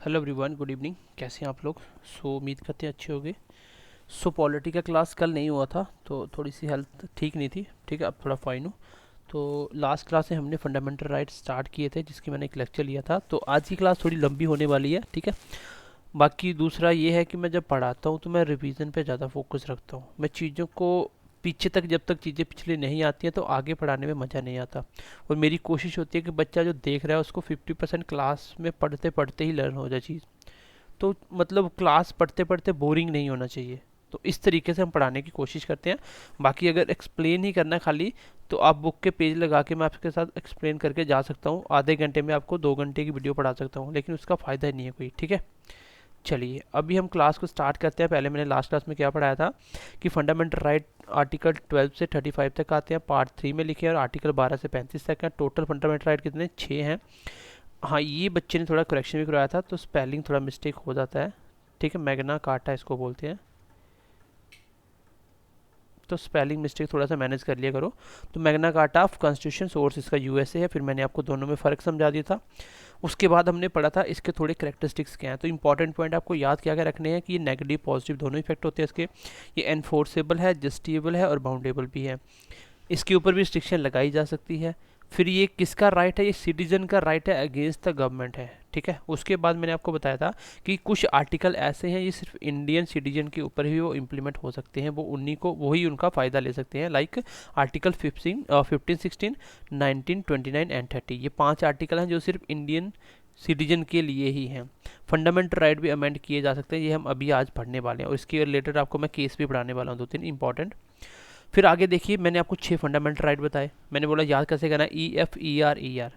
Hello everyone, good evening. कैसे हैं आप लोग? उम्मीद करते हैं अच्छे होंगे। पॉलिटी का क्लास कल नहीं हुआ था तो थोड़ी सी हेल्थ ठीक नहीं थी। ठीक है, अब थोड़ा फाइन हूँ। तो लास्ट क्लास से हमने फंडामेंटल राइट्स स्टार्ट किए थे, जिसकी मैंने एक लेक्चर लिया था। तो आज की क्लास थोड़ी लंबी होने वाली है, ठीक है। बाकी दूसरा ये है कि मैं जब पढ़ाता हूँ तो मैं रिवीजन पे ज़्यादा फोकस रखता हूँ। मैं चीज़ों को पीछे तक, जब तक चीज़ें पिछले नहीं आती हैं तो आगे पढ़ाने में मज़ा नहीं आता। और मेरी कोशिश होती है कि बच्चा जो देख रहा है उसको 50% क्लास में पढ़ते पढ़ते ही लर्न हो जाए चीज़। तो मतलब क्लास पढ़ते पढ़ते बोरिंग नहीं होना चाहिए। तो इस तरीके से हम पढ़ाने की कोशिश करते हैं। बाकी अगर एक्सप्लेन ही करना है खाली, तो आप बुक के पेज लगा के मैं आपके साथ एक्सप्लेन करके जा सकता हूँ। आधे घंटे में आपको 2 घंटे की वीडियो पढ़ा सकता हूँ, लेकिन उसका फ़ायदा नहीं है कोई। ठीक है, चलिए अभी हम क्लास को स्टार्ट करते हैं। पहले मैंने लास्ट क्लास में क्या पढ़ाया था कि फंडामेंटल राइट आर्टिकल 12 से 35 तक आते हैं, पार्ट 3 में लिखे हैं, और आर्टिकल 12 से 35 तक हैं। टोटल फंडामेंटल राइट कितने? 6 हैं। हाँ, ये बच्चे ने थोड़ा करेक्शन भी करवाया था, तो स्पेलिंग थोड़ा मिस्टेक हो जाता है। ठीक है, मैग्ना कार्टा इसको बोलते हैं, तो स्पेलिंग मिस्टेक थोड़ा सा मैनेज कर लिया करो। तो Magna carta of constitution, source इसका यूएसए है। फिर मैंने आपको दोनों में फ़र्क समझा दिया था। उसके बाद हमने पढ़ा था इसके थोड़े करेक्टरिस्टिक्स क्या हैं। तो इंपॉर्टेंट पॉइंट आपको याद क्या क्या रखने हैं कि ये नेगेटिव पॉजिटिव दोनों इफेक्ट होते हैं इसके। ये एनफोर्सेबल है, जस्टिएबल है और बाउंडेबल भी है। इसके ऊपर भी रिस्ट्रिक्शन लगाई जा सकती है। फिर ये किसका राइट है? ये सिटीजन का राइट है, अगेंस्ट द गवर्नमेंट है। ठीक है, उसके बाद मैंने आपको बताया था कि कुछ आर्टिकल ऐसे हैं ये सिर्फ इंडियन सिटीजन के ऊपर ही वो इम्प्लीमेंट हो सकते हैं, वो उन्हीं को वही उनका फ़ायदा ले सकते हैं। लाइक आर्टिकल 15, 16, 19, 29 एंड 30, ये 5 आर्टिकल हैं जो सिर्फ इंडियन सिटीजन के लिए ही हैं। फंडामेंटल राइट भी अमेंड किए जा सकते हैं, ये हम अभी आज पढ़ने वाले हैं, और इसके रिलेटेड आपको मैं केस भी पढ़ाने वाला हूँ, 2-3 इंपॉर्टेंट। फिर आगे देखिए, मैंने आपको 6 फंडामेंटल राइट बताए। मैंने बोला याद कैसे करना है, EFER।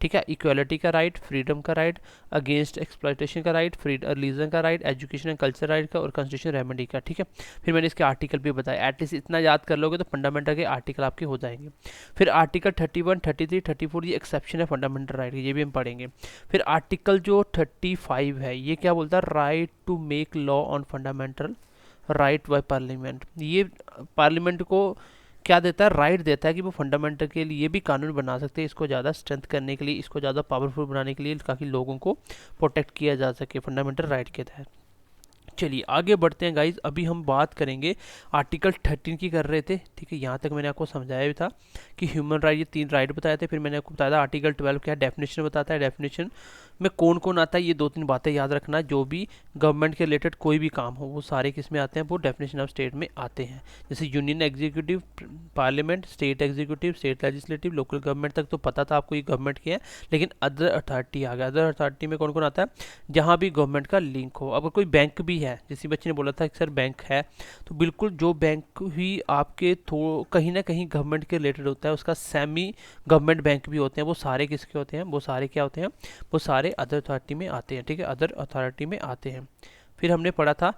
ठीक है, इक्वालिटी का राइट, फ्रीडम का राइट, अगेंस्ट एक्सप्लॉयटेशन का राइट, फ्री रिलीजन का right, education and culture right का, और कॉन्स्टिट्यूशन रेमेडी का। ठीक है, फिर मैंने इसके आर्टिकल भी बताया। एटलीस्ट इतना याद कर लोगे तो फंडामेंटल के आर्टिकल आपके हो जाएंगे। फिर आर्टिकल 31, 33, 34 ये एक्सेप्शन है फंडामेंटल राइट, ये भी हम पढ़ेंगे। फिर आर्टिकल जो 35 है, ये क्या बोलता है? Right to make law on fundamental right by parliament. ये पार्लियामेंट को क्या देता है? राइट देता है कि वो फंडामेंटल के लिए भी कानून बना सकते हैं, इसको ज़्यादा स्ट्रेंथ करने के लिए, इसको ज़्यादा पावरफुल बनाने के लिए, ताकि लोगों को प्रोटेक्ट किया जा सके फंडामेंटल राइट के तहत। चलिए आगे बढ़ते हैं गाइज। अभी हम बात करेंगे आर्टिकल 13 की कर रहे थे। ठीक है, यहाँ तक मैंने आपको समझाया भी था कि ह्यूमन राइट, ये 3 राइट बताए थे। फिर मैंने आपको बताया था आर्टिकल 12 क्या डेफिनेशन बताता है, डेफिनेशन में कौन कौन आता है। ये 2-3 बातें याद रखना, जो भी गवर्नमेंट के रिलेटेड कोई भी काम हो वो सारे किस में आते हैं? वो डेफिनेशन ऑफ स्टेट में आते हैं। जैसे union executive, parliament, state executive, state legislative, local government तक तो पता था आपको ये गवर्नमेंट के हैं। लेकिन अदर अथॉरिटी आ गया। अदर अथॉरिटी में कौन कौन आता है? जहाँ भी गवर्नमेंट का लिंक हो। अगर कोई बैंक भी है, जैसे बच्चे ने बोला था कि सर बैंक है, तो बिल्कुल जो बैंक ही आपके कहीं ना कहीं गवर्नमेंट के रिलेटेड होता है, उसका सेमी गवर्नमेंट बैंक भी होते हैं, वो सारे किसके होते हैं? वो सारे क्या होते हैं? वो सारे अदर अथॉरिटी में आते हैं। ठीक है, अदर अथॉरिटी में आते हैं। फिर हमने पढ़ा था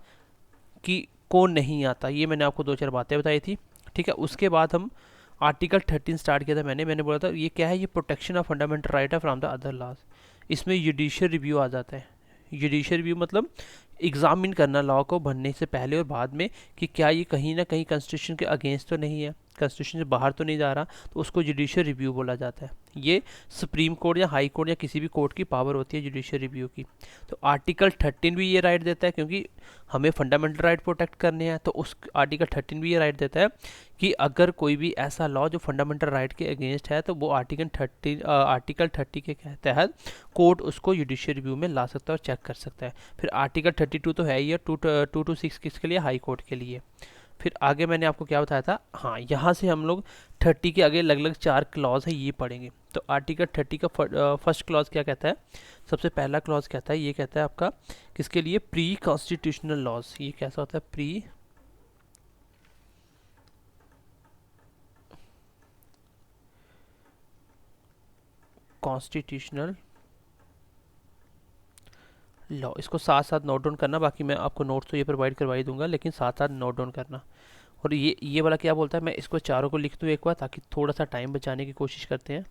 कि कौन नहीं आता, ये मैंने आपको 2-4 बातें बताई थी। ठीक है, उसके बाद हम आर्टिकल 13 स्टार्ट किया था। मैंने बोला था ये क्या है? ये प्रोटेक्शन ऑफ फंडामेंटल राइट है फ्रॉम द अदर लॉज। इसमें जुडिशियल रिव्यू आ जाता है। जुडिशियल रिव्यू मतलब एग्जामिन करना लॉ को बनने से पहले और बाद में, कि क्या ये कहीं ना कहीं कॉन्स्टिट्यूशन के अगेंस्ट तो नहीं है, कॉन्स्टिट्यूशन से बाहर तो नहीं जा रहा, तो उसको जुडिशियल रिव्यू बोला जाता है। ये सुप्रीम कोर्ट या हाई कोर्ट या किसी भी कोर्ट की पावर होती है जुडिशियल रिव्यू की। तो आर्टिकल 13 भी ये राइट देता है, क्योंकि हमें फंडामेंटल राइट प्रोटेक्ट करने हैं, तो उस आर्टिकल 13 भी ये राइट देता है कि अगर कोई भी ऐसा लॉ जो फंडामेंटल राइट के अगेंस्ट है, तो वो आर्टिकल 30 के तहत कोर्ट उसको जुडिशियल रिव्यू में ला सकता है और चेक कर सकता है। फिर आर्टिकल 32 तो है ही है, 2 to 6 किसके लिए? हाई कोर्ट के लिए। फिर आगे मैंने आपको क्या बताया था? हाँ, यहाँ से हम लोग 30 के आगे अलग अलग 4 क्लॉज है, ये पढ़ेंगे। तो आर्टिकल 30 का फर्स्ट क्लॉज क्या कहता है? सबसे पहला क्लॉज कहता है, ये कहता है आपका किसके लिए? Pre constitutional laws. ये कैसा होता है? Pre constitutional law. इसको साथ साथ नोट डाउन करना, बाकी मैं आपको नोट्स तो ये प्रोवाइड करवा ही दूंगा, लेकिन साथ साथ नोट डाउन करना। और ये वाला क्या बोलता है? मैं इसको चारों को लिख दूँ एक बार, ताकि थोड़ा सा टाइम बचाने की कोशिश करते हैं।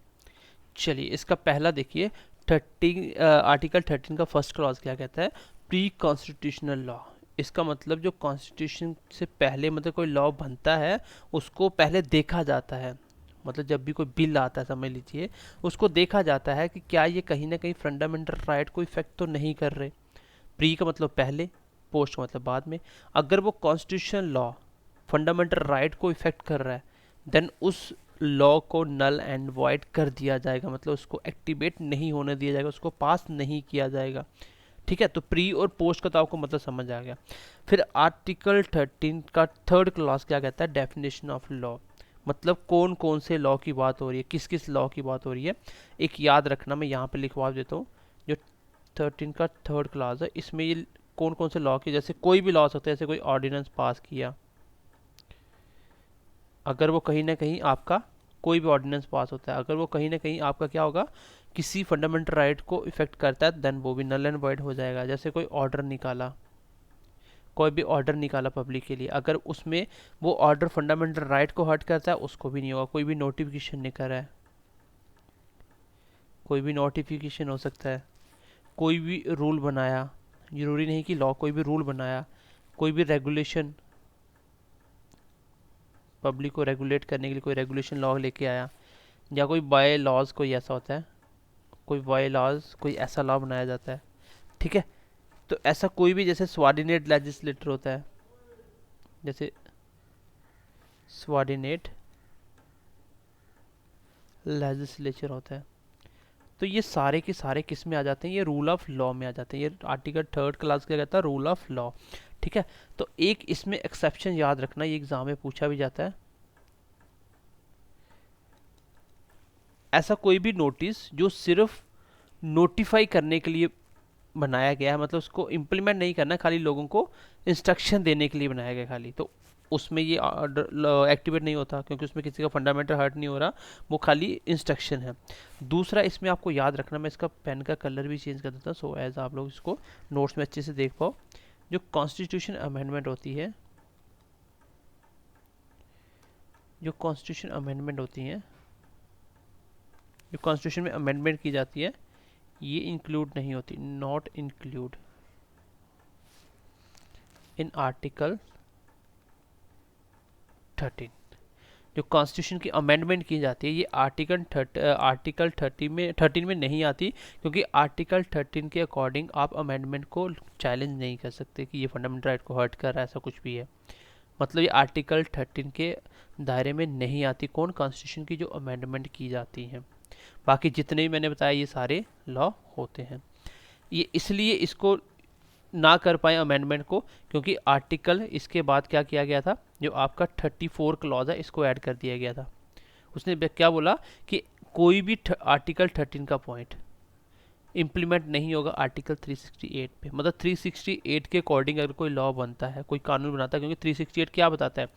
चलिए इसका पहला देखिए, 13 आर्टिकल 13 का फर्स्ट क्लॉज क्या कहता है? Pre constitutional law. इसका मतलब जो कॉन्स्टिट्यूशन से पहले मतलब कोई लॉ बनता है, उसको पहले देखा जाता है। मतलब जब भी कोई बिल आता है समझ लीजिए, उसको देखा जाता है कि क्या ये कहीं ना कहीं फंडामेंटल राइट को इफेक्ट तो नहीं कर रहे। प्री का मतलब पहले, पोस्ट का मतलब बाद में। अगर वो कॉन्स्टिट्यूशन लॉ फंडामेंटल राइट को इफेक्ट कर रहा है, देन उस लॉ को नल एंड वॉइड कर दिया जाएगा, मतलब उसको एक्टिवेट नहीं होने दिया जाएगा, उसको पास नहीं किया जाएगा। ठीक है, तो प्री और पोस्ट का तो आपको मतलब समझ आ गया। फिर आर्टिकल 13 का थर्ड क्लॉज क्या कहता है, डेफिनेशन ऑफ लॉ, मतलब कौन कौन से लॉ की बात हो रही है, किस किस लॉ की बात हो रही है। एक याद रखना, मैं यहाँ पे लिखवा देता हूँ, जो 13 का थर्ड क्लॉज है, इसमें ये कौन कौन से लॉ की, जैसे कोई भी लॉ हो सकता है, जैसे कोई ऑर्डिनेंस पास किया, अगर वो कहीं ना कहीं आपका, कोई भी ऑर्डिनेंस पास होता है, अगर वो कहीं ना कहीं आपका क्या होगा, किसी फंडामेंटल राइट को इफेक्ट करता है, देन वो भी नल एंड वॉइड हो जाएगा। जैसे कोई ऑर्डर निकाला, कोई भी ऑर्डर निकाला पब्लिक के लिए, अगर उसमें वो ऑर्डर फंडामेंटल राइट को हर्ट करता है, उसको भी नहीं होगा। कोई भी नोटिफिकेशन नहीं कर रहा है, कोई भी नोटिफिकेशन हो सकता है, कोई भी रूल बनाया, जरूरी नहीं कि लॉ, कोई भी रूल बनाया, कोई भी रेगुलेशन, पब्लिक को रेगुलेट करने के लिए कोई रेगुलेशन लॉ लेके आया, या कोई बाय लॉज कोई ऐसा होता है, कोई बाय लॉज कोई ऐसा लॉ बनाया जाता है। ठीक है, तो ऐसा कोई भी, जैसे स्वार्डिनेट लेजिस्लेटर होता है, जैसे स्वार्डिनेट लेजिस्लेचर होता है, तो ये सारे के सारे किस में आ जाते हैं, ये रूल ऑफ लॉ में आ जाते हैं। ये आर्टिकल थर्ड क्लास क्या कहता है, रूल ऑफ लॉ। ठीक है, तो एक इसमें एक्सेप्शन याद रखना, ये एग्जाम में पूछा भी जाता है। ऐसा कोई भी नोटिस जो सिर्फ नोटिफाई करने के लिए बनाया गया है, मतलब उसको इम्प्लीमेंट नहीं करना, खाली लोगों को इंस्ट्रक्शन देने के लिए बनाया गया खाली, तो उसमें ये एक्टिवेट नहीं होता, क्योंकि उसमें किसी का फंडामेंटल हर्ट नहीं हो रहा, वो खाली इंस्ट्रक्शन है। दूसरा इसमें आपको याद रखना, मैं इसका पेन का कलर भी चेंज कर देता हूँ, सो एज आप लोग इसको नोट्स में अच्छे से देख पाओ। जो कॉन्स्टिट्यूशन अमेंडमेंट होती है, जो कॉन्स्टिट्यूशन अमेंडमेंट होती है, जो कॉन्स्टिट्यूशन में अमेंडमेंट की जाती है, ये इंक्लूड नहीं होती, नॉट इंक्लूड इन आर्टिकल 13। जो कॉन्स्टिट्यूशन की अमेंडमेंट की जाती है, ये आर्टिकल 13 में नहीं आती, क्योंकि आर्टिकल 13 के अकॉर्डिंग आप अमेंडमेंट को चैलेंज नहीं कर सकते कि ये फंडामेंटल राइट को हर्ट कर रहा है, ऐसा कुछ भी है। मतलब ये आर्टिकल 13 के दायरे में नहीं आती, कौन, कॉन्स्टिट्यूशन की जो अमेंडमेंट की जाती है। बाकी जितने भी मैंने बताया ये सारे लॉ होते हैं। ये इसलिए इसको ना कर पाए अमेंडमेंट को, क्योंकि आर्टिकल इसके बाद क्या किया गया था, जो आपका 34 क्लॉज है, इसको ऐड कर दिया गया था। उसने क्या बोला कि कोई भी आर्टिकल 13 का पॉइंट इम्प्लीमेंट नहीं होगा आर्टिकल 368 पे, मतलब 368 के अकॉर्डिंग अगर कोई लॉ बनता है, कोई कानून बनाता है, क्योंकि 368 क्या बताता है,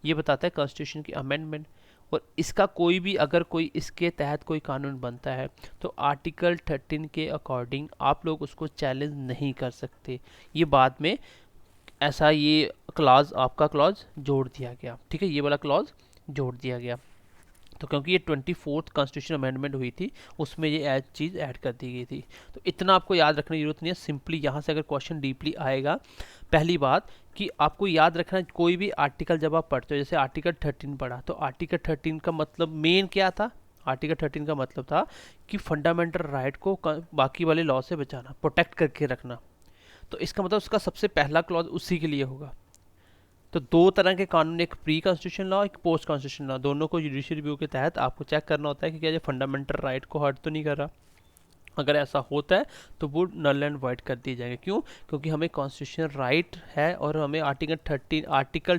ये बताता है कॉन्स्टिट्यूशन की अमेंडमेंट, और इसका कोई भी, अगर कोई इसके तहत कोई कानून बनता है, तो आर्टिकल 13 के अकॉर्डिंग आप लोग उसको चैलेंज नहीं कर सकते। ये बाद में ऐसा ये क्लॉज, आपका क्लॉज जोड़ दिया गया। ठीक है, ये वाला क्लॉज जोड़ दिया गया, तो क्योंकि ये 24th कॉन्स्टिट्यूशन अमेंडमेंट हुई थी, उसमें ये चीज़ ऐड कर दी गई थी। तो इतना आपको याद रखने की जरूरत नहीं है, सिंपली यहाँ से अगर क्वेश्चन डीपली आएगा, पहली बात कि आपको याद रखना, कोई भी आर्टिकल जब आप पढ़ते हो, जैसे आर्टिकल 13 पढ़ा, तो आर्टिकल 13 का मतलब मेन क्या था, आर्टिकल 13 का मतलब था कि फंडामेंटल राइट को बाकी वाले लॉ से बचाना, प्रोटेक्ट करके रखना। तो इसका मतलब उसका सबसे पहला क्लॉज उसी के लिए होगा। तो दो तरह के कानून, एक प्री कॉन्स्टिट्यूशन लॉ, एक पोस्ट कॉन्स्टिट्यूशन लॉ, दोनों को जुडिशियल रिव्यू के तहत आपको चेक करना होता है कि क्या ये फंडामेंटल राइट को हर्ट तो नहीं कर रहा। अगर ऐसा होता है तो वो नल एंड वाइड कर दिए जाएंगे। क्यों? क्योंकि हमें कॉन्स्टिट्यूशन राइट है, और हमें आर्टिकल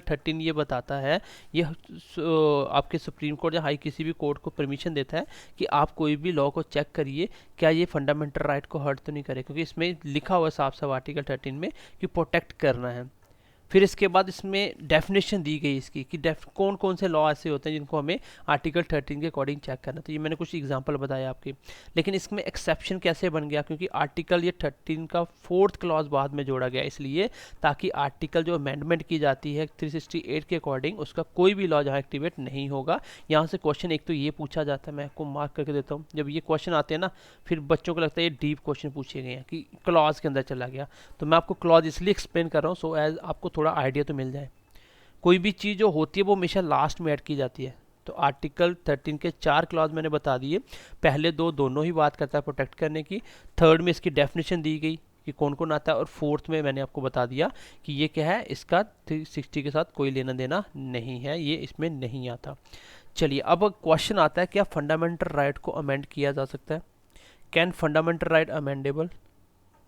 13 ये बताता है, ये आपके सुप्रीम कोर्ट या हाई किसी भी कोर्ट को परमिशन देता है कि आप कोई भी लॉ को चेक करिए क्या ये फंडामेंटल राइट को हर्ट तो नहीं करे, क्योंकि इसमें लिखा हुआ है साफ साफ आर्टिकल 13 में कि प्रोटेक्ट करना है। फिर इसके बाद इसमें डेफिनेशन दी गई इसकी कि कौन कौन से लॉ ऐसे होते हैं जिनको हमें आर्टिकल 13 के अकॉर्डिंग चेक करना। तो ये मैंने कुछ एग्जांपल बताया आपके, लेकिन इसमें एक्सेप्शन कैसे बन गया, क्योंकि आर्टिकल ये 13 का 4th क्लॉज बाद में जोड़ा गया, इसलिए ताकि आर्टिकल जो अमेंडमेंट की जाती है 368 के अकॉर्डिंग, उसका कोई भी लॉ जहाँ एक्टिवेट नहीं होगा। यहाँ से क्वेश्चन एक तो ये पूछा जाता है, मैं आपको मार्क करके देता हूँ, जब ये क्वेश्चन आते हैं ना, फिर बच्चों को लगता है ये डीप क्वेश्चन पूछे गए हैं कि क्लॉज के अंदर चला गया। तो मैं आपको क्लॉज इसलिए एक्सप्लेन कर रहा हूँ सो एज आपको थोड़ा आइडिया तो मिल जाए। कोई भी चीज़ जो होती है वो हमेशा लास्ट में ऐड की जाती है, तो आर्टिकल 13 के 4 क्लॉज मैंने बता दिए। पहले दो दोनों ही बात करता है प्रोटेक्ट करने की, थर्ड में इसकी डेफिनेशन दी गई कि कौन कौन आता है, और फोर्थ में मैंने आपको बता दिया कि ये क्या है, इसका 360 के साथ कोई लेना देना नहीं है, ये इसमें नहीं आता। चलिए अब क्वेश्चन आता है, क्या फंडामेंटल राइट को अमेंड किया जा सकता है? Can fundamental right amendable?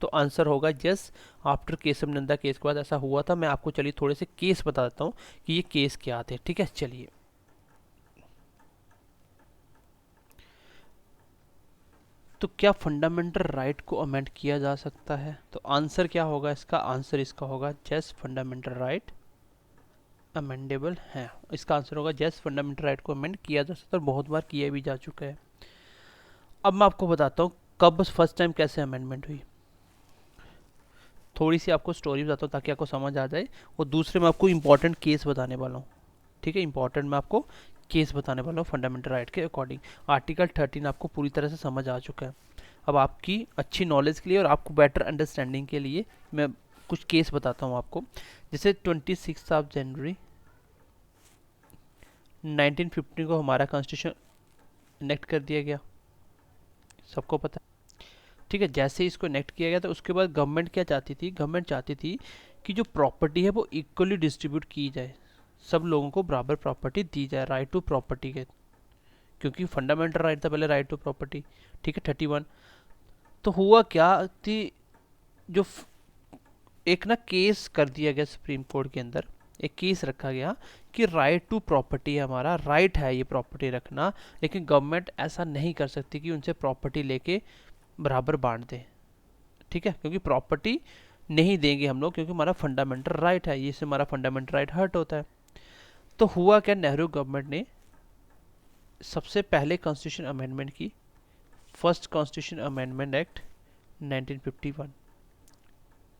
तो आंसर होगा yes. After Keshav Nanda case के बाद ऐसा हुआ था। मैं आपको चलिए थोड़े से केस बता देता हूँ कि ये केस क्या थे, ठीक है। चलिए तो क्या फंडामेंटल राइट को अमेंड किया जा सकता है? तो आंसर क्या होगा इसका? आंसर इसका होगा यस, फंडामेंटल राइट अमेंडेबल है। इसका आंसर होगा यस, फंडामेंटल राइट को अमेंड किया जा सकता है, और बहुत बार किया भी जा चुका है। अब मैं आपको बताता हूँ कब फर्स्ट टाइम कैसे अमेंडमेंट हुई। थोड़ी सी आपको स्टोरी बताता हूँ ताकि आपको समझ आ जाए, और दूसरे में आपको इंपॉर्टेंट केस बताने वाला हूँ, ठीक है। इंपॉर्टेंट मैं आपको केस बताने वाला हूँ फंडामेंटल राइट के अकॉर्डिंग। आर्टिकल 13 आपको पूरी तरह से समझ आ चुका है। अब आपकी अच्छी नॉलेज के लिए और आपको बेटर अंडरस्टैंडिंग के लिए मैं कुछ केस बताता हूँ आपको। जैसे 26 जनवरी 1950 को हमारा कॉन्स्टिट्यूशन इनेक्ट कर दिया गया, सबको पता है, ठीक है। जैसे ही इसको इनेक्ट किया गया तो उसके बाद गवर्नमेंट क्या चाहती थी? गवर्नमेंट चाहती थी कि जो प्रॉपर्टी है वो इक्वली डिस्ट्रीब्यूट की जाए, सब लोगों को बराबर प्रॉपर्टी दी जाए, राइट टू प्रॉपर्टी के, क्योंकि फंडामेंटल राइट था पहले राइट टू प्रॉपर्टी, ठीक है 31। तो हुआ क्या थी, जो एक ना केस कर दिया गया सुप्रीम कोर्ट के अंदर, एक केस रखा गया कि राइट टू प्रॉपर्टी है, हमारा राइट है ये प्रॉपर्टी रखना, लेकिन गवर्नमेंट ऐसा नहीं कर सकती कि उनसे प्रॉपर्टी लेके बराबर बांट दे, ठीक है, क्योंकि प्रॉपर्टी नहीं देंगे हम लोग, क्योंकि हमारा फंडामेंटल राइट है, ये से हमारा फंडामेंटल राइट हर्ट होता है। तो हुआ क्या, नेहरू गवर्नमेंट ने सबसे पहले कॉन्स्टिट्यूशन अमेंडमेंट की, फर्स्ट कॉन्स्टिट्यूशन अमेंडमेंट एक्ट 1951,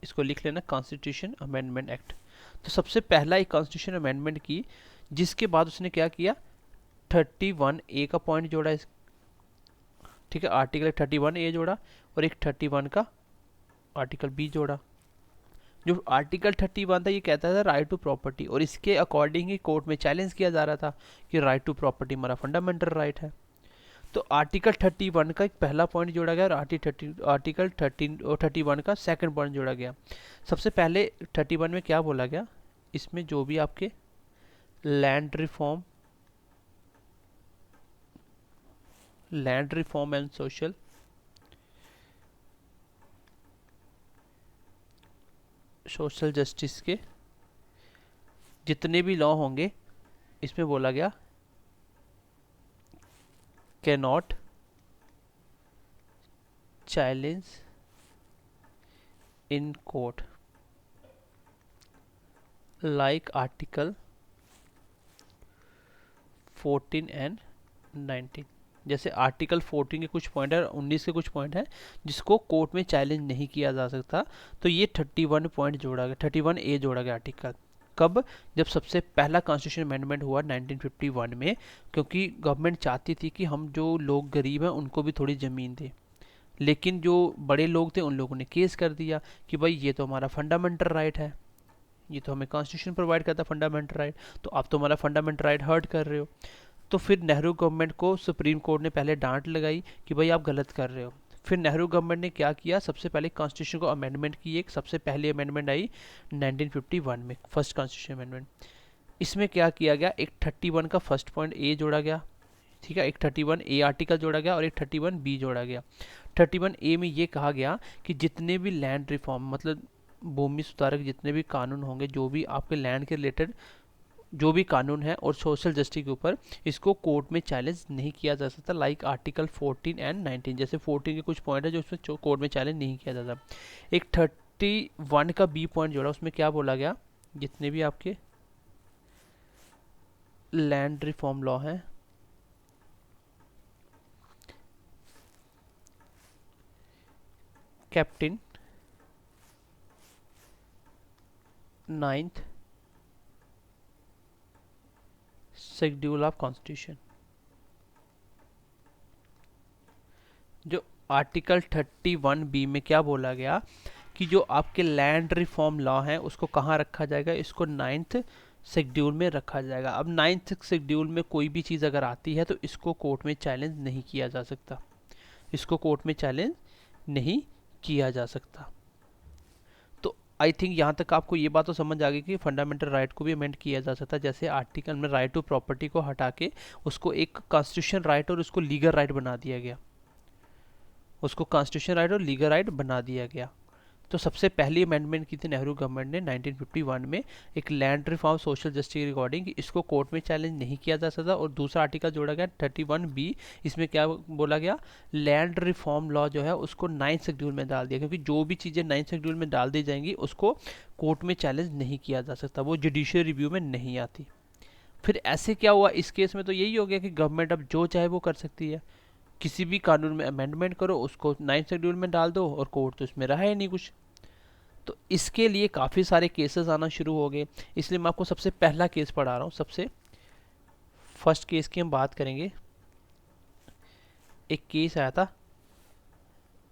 इसको लिख लेना, कॉन्स्टिट्यूशन अमेंडमेंट एक्ट। तो सबसे पहला एक कॉन्स्टिट्यूशन अमेंडमेंट की, जिसके बाद उसने क्या किया, 31A का पॉइंट जोड़ा इस, ठीक है, आर्टिकल 31A जोड़ा, और एक 31 का आर्टिकल बी जोड़ा। जो आर्टिकल 31 था ये कहता था राइट टू प्रॉपर्टी, और इसके अकॉर्डिंग ही कोर्ट में चैलेंज किया जा रहा था कि राइट टू प्रॉपर्टी हमारा फंडामेंटल राइट है। तो आर्टिकल 31 का एक पहला पॉइंट जोड़ा गया, और आर्टिकल 31 का सेकंड पॉइंट जोड़ा गया। सबसे पहले 31 में क्या बोला गया, इसमें जो भी आपके land reform and social justice के जितने भी लॉ होंगे, इसमें बोला गया cannot challenge in court like article 14 and 19। जैसे आर्टिकल 14 के कुछ पॉइंट है, 19 के कुछ पॉइंट है जिसको कोर्ट में चैलेंज नहीं किया जा सकता, तो ये 31 पॉइंट जोड़ा गया, 31A जोड़ा गया आर्टिकल। कब? जब सबसे पहला कॉन्स्टिट्यूशन अमेंडमेंट हुआ 1951 में, क्योंकि गवर्नमेंट चाहती थी कि हम जो लोग गरीब हैं उनको भी थोड़ी ज़मीन दें, लेकिन जो बड़े लोग थे उन लोगों ने केस कर दिया कि भाई ये तो हमारा फंडामेंटल राइट है, ये तो हमें कॉन्स्टिट्यूशन प्रोवाइड करता है फंडामेंटल राइट, तो आप तो हमारा फंडामेंटल राइट हर्ट कर रहे हो। तो फिर नेहरू गवर्नमेंट को सुप्रीम कोर्ट ने पहले डांट लगाई कि भाई आप गलत कर रहे हो। फिर नेहरू गवर्नमेंट ने क्या किया, सबसे पहले कॉन्स्टिट्यूशन को अमेंडमेंट की, एक सबसे पहली अमेंडमेंट आई 1951 में, फर्स्ट कॉन्स्टिट्यूशन अमेंडमेंट। इसमें क्या किया गया, एक 31 का फर्स्ट पॉइंट ए जोड़ा गया, ठीक है, एक 31A आर्टिकल जोड़ा गया और एक 31B जोड़ा गया। 31A में ये कहा गया कि जितने भी लैंड रिफॉर्म, मतलब भूमि सुधारक जितने भी कानून होंगे, जो भी आपके लैंड के रिलेटेड जो भी कानून है और सोशल जस्टिस के ऊपर, इसको कोर्ट में चैलेंज नहीं किया जा सकता, लाइक आर्टिकल 14 एंड 19। जैसे 14 के कुछ पॉइंट है जो उसमें कोर्ट में चैलेंज नहीं किया जाता। एक 31 का बी पॉइंट जोड़ा, उसमें क्या बोला गया, जितने भी आपके लैंड रिफॉर्म लॉ हैं, captain 9th schedule of constitution, जो आर्टिकल 31B में क्या बोला गया कि जो आपके लैंड रिफॉर्म लॉ हैं उसको कहाँ रखा जाएगा, इसको 9th शेड्यूल में रखा जाएगा। अब 9th शेड्यूल में कोई भी चीज़ अगर आती है तो इसको कोर्ट में चैलेंज नहीं किया जा सकता, इसको कोर्ट में चैलेंज नहीं किया जा सकता। तो आई थिंक यहाँ तक आपको ये बात तो समझ आ गई कि फंडामेंटल राइट को भी अमेंड किया जा सकता है। जैसे आर्टिकल में राइट टू प्रॉपर्टी को हटा के उसको एक कॉन्स्टिट्यूशन राइट और उसको लीगल राइट बना दिया गया, उसको कॉन्स्टिट्यूशन राइट और लीगल राइट बना दिया गया। तो सबसे पहली अमेंडमेंट की थी नेहरू गवर्नमेंट ने 1951 में, एक land reform social justice regarding, इसको कोर्ट में चैलेंज नहीं किया जा सकता। और दूसरा आर्टिकल जोड़ा गया 31B, इसमें क्या बोला गया, लैंड रिफॉर्म लॉ जो है उसको 9th शेड्यूल में डाल दिया, क्योंकि जो भी चीज़ें 9th शेड्यूल में डाल दी जाएंगी उसको कोर्ट में चैलेंज नहीं किया जा सकता, वो जुडिशियल रिव्यू में नहीं आती। फिर ऐसे क्या हुआ इस केस में, तो यही हो गया कि गवर्नमेंट अब जो चाहे वो कर सकती है, किसी भी कानून में अमेंडमेंट करो, उसको 9th शेड्यूल में डाल दो और कोर्ट तो इसमें रहा ही नहीं कुछ। तो इसके लिए काफ़ी सारे केसेस आना शुरू हो गए। इसलिए मैं आपको सबसे पहला केस पढ़ा रहा हूँ, सबसे फर्स्ट केस की हम बात करेंगे। एक केस आया था,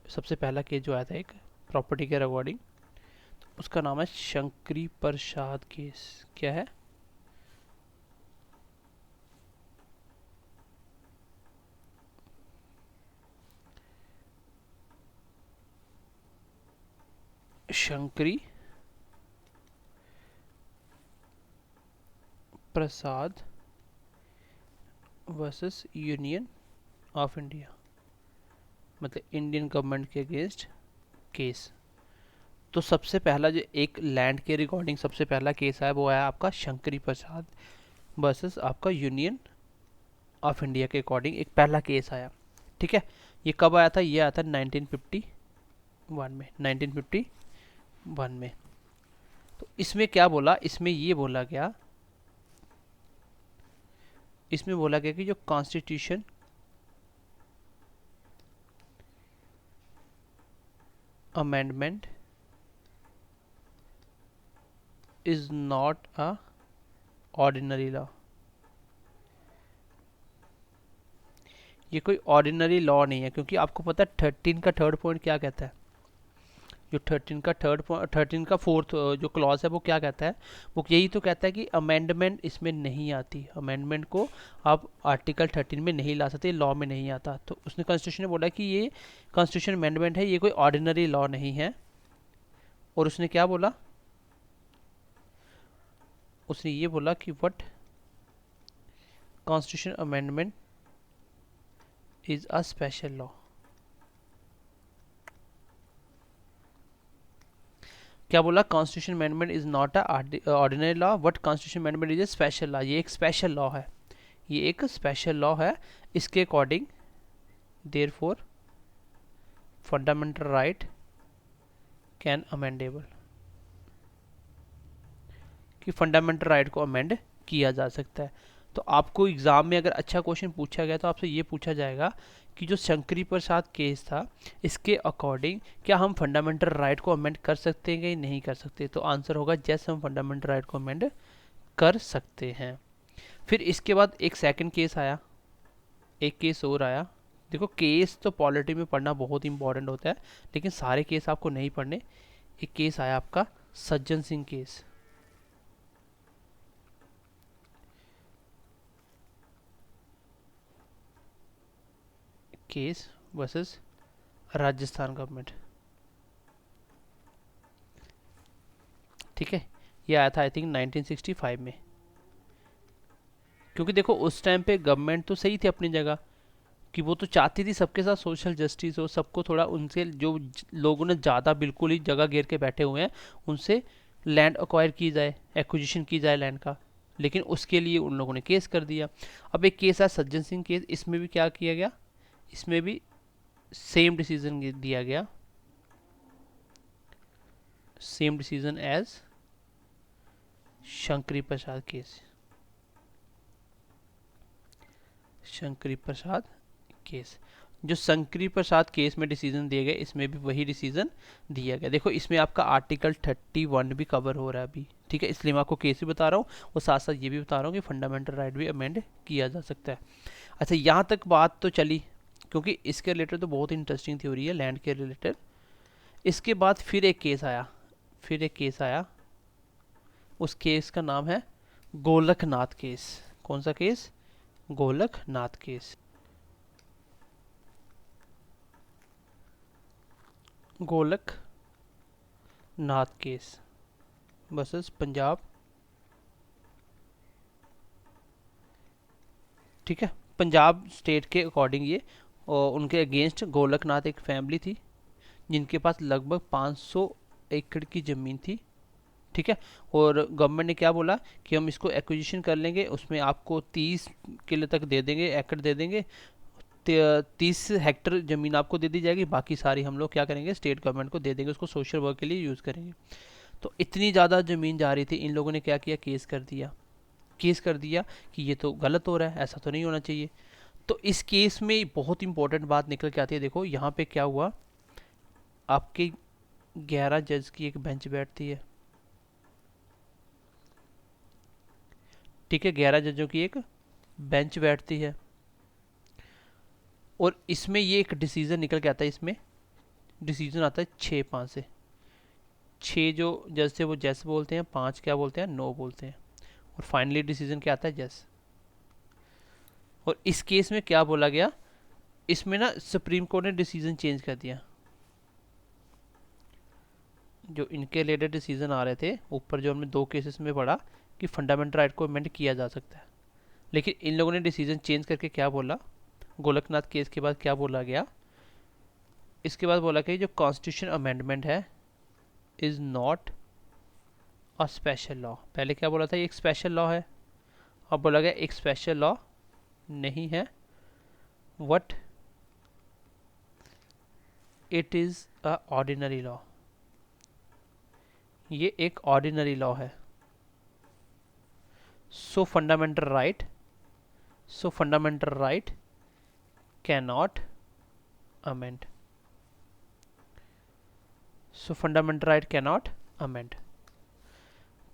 सबसे पहला केस जो आया था एक प्रॉपर्टी के रिगार्डिंग, उसका नाम है शंकरी प्रसाद केस। क्या है, शंकरी प्रसाद वर्सेस यूनियन ऑफ इंडिया, मतलब इंडियन गवर्नमेंट के अगेंस्ट केस। तो सबसे पहला जो एक लैंड के रिगार्डिंग सबसे पहला केस आया वो आया आपका शंकरी प्रसाद वर्सेस आपका यूनियन ऑफ इंडिया के अकॉर्डिंग एक पहला केस आया। ठीक है, ये कब आया था, ये आया था 1951 में, 1951 में। तो इसमें क्या बोला, इसमें ये बोला गया, इसमें बोला गया कि जो constitution amendment is not a ordinary law, ये कोई ऑर्डिनरी लॉ नहीं है। क्योंकि आपको पता है 13 का थर्ड पॉइंट क्या कहता है, जो 13 का फोर्थ जो क्लॉज है वो क्या कहता है, वो यही तो कहता है कि अमेंडमेंट इसमें नहीं आती, अमेंडमेंट को आप आर्टिकल 13 में नहीं ला सकते, लॉ में नहीं आता। तो उसने कॉन्स्टिट्यूशन ने बोला कि ये कॉन्स्टिट्यूशन अमेंडमेंट है, ये कोई ऑर्डिनरी लॉ नहीं है। और उसने क्या बोला, उसने ये बोला कि what constitution amendment is a special law. क्या बोला, constitution amendment is not a ordinary law, but constitution amendment is a special law, ये एक स्पेशल लॉ है, ये एक स्पेशल लॉ है। इसके according therefore fundamental right can amendable, कि फंडामेंटल राइट को अमेंड किया जा सकता है। तो आपको एग्जाम में अगर अच्छा क्वेश्चन पूछा गया तो आपसे ये पूछा जाएगा कि जो शंकरी प्रसाद केस था इसके अकॉर्डिंग क्या हम फंडामेंटल राइट को अमेंड कर सकते हैं या नहीं कर सकते। तो आंसर होगा जैसे हम फंडामेंटल राइट को अमेंड कर सकते हैं। फिर इसके बाद एक सेकंड केस आया, एक केस और आया। देखो केस तो पॉलिटी में पढ़ना बहुत इंपॉर्टेंट होता है, लेकिन सारे केस आपको नहीं पढ़ने। एक केस आया आपका Sajjan Singh case, case versus Rajasthan government. ठीक है, ये आया था आई थिंक 1965 में। क्योंकि देखो उस टाइम पे गवर्नमेंट तो सही थी अपनी जगह, कि वो तो चाहती थी सबके साथ सोशल जस्टिस हो, सबको थोड़ा उनसे जो लोगों ने ज़्यादा बिल्कुल ही जगह घेर के बैठे हुए हैं उनसे लैंड अक्वायर की जाए, एक्विजिशन की जाए लैंड का। लेकिन उसके लिए उन लोगों ने केस कर दिया। अब एक केस है सज्जन सिंह केस, इसमें भी क्या किया गया, इसमें भी सेम डिसीजन दिया गया, सेम डिसीजन एज शंकरी प्रसाद केस, शंकरी प्रसाद केस। जो शंकरी प्रसाद केस में डिसीजन दिए गए इसमें भी वही डिसीजन दिया गया। देखो इसमें आपका आर्टिकल 31 भी कवर हो रहा है अभी, ठीक है, इसलिए मैं आपको केस भी बता रहा हूँ और साथ साथ ये भी बता रहा हूँ कि फंडामेंटल राइट भी अमेंड किया जा सकता है। अच्छा, यहाँ तक बात तो चली, क्योंकि इसके रिलेटेड तो बहुत इंटरेस्टिंग थ्योरी है लैंड के रिलेटेड। इसके बाद फिर एक केस आया, फिर एक केस आया, उस केस का नाम है गोलकनाथ केस। कौन सा case? Golaknath case. Golaknath case versus Punjab. ठीक है, पंजाब स्टेट के अकॉर्डिंग ये, और उनके अगेंस्ट गोलकनाथ एक फैमिली थी जिनके पास लगभग 500 एकड़ की ज़मीन थी। ठीक है, और गवर्नमेंट ने क्या बोला कि हम इसको एक्विजिशन कर लेंगे, उसमें आपको 30 किले तक दे देंगे, एकड़ दे देंगे, 30 हेक्टर ज़मीन आपको दे दी जाएगी, बाकी सारी हम लोग क्या करेंगे, स्टेट गवर्नमेंट को दे देंगे, उसको सोशल वर्क के लिए यूज़ करेंगे। तो इतनी ज़्यादा ज़मीन जा रही थी, इन लोगों ने क्या किया, केस कर दिया। केस कर दिया कि ये तो गलत हो रहा है, ऐसा तो नहीं होना चाहिए। तो इस केस में बहुत इंपॉर्टेंट बात निकल के आती है। देखो यहाँ पे क्या हुआ, आपके 11 जज की एक बेंच बैठती है। ठीक है, 11 जजों की एक बेंच बैठती है, और इसमें ये एक डिसीजन निकल के आता है। इसमें डिसीजन आता है 6-5 से। 6 जो जज थे वो जैस बोलते हैं, 5 क्या बोलते हैं, नो बोलते हैं, और फाइनली डिसीजन क्या आता है, जस। और इस केस में क्या बोला गया, इसमें ना सुप्रीम कोर्ट ने डिसीजन चेंज कर दिया। जो इनके रिलेटेड डिसीजन आ रहे थे ऊपर, जो हमने 2 केसेस में पढ़ा कि फंडामेंटल राइट को अमेंड किया जा सकता है, लेकिन इन लोगों ने डिसीजन चेंज करके क्या बोला, गोलकनाथ केस के बाद क्या बोला गया, इसके बाद बोला कि जो कॉन्स्टिट्यूशन अमेंडमेंट है is not a special law. पहले क्या बोला था, ये एक स्पेशल लॉ है, अब बोला गया एक स्पेशल लॉ नहीं है, what it is a ordinary law. ये एक ऑर्डिनरी लॉ है। सो फंडामेंटल राइट कैनॉट अमेंड। सो फंडामेंटल राइट कैनॉट अमेंड।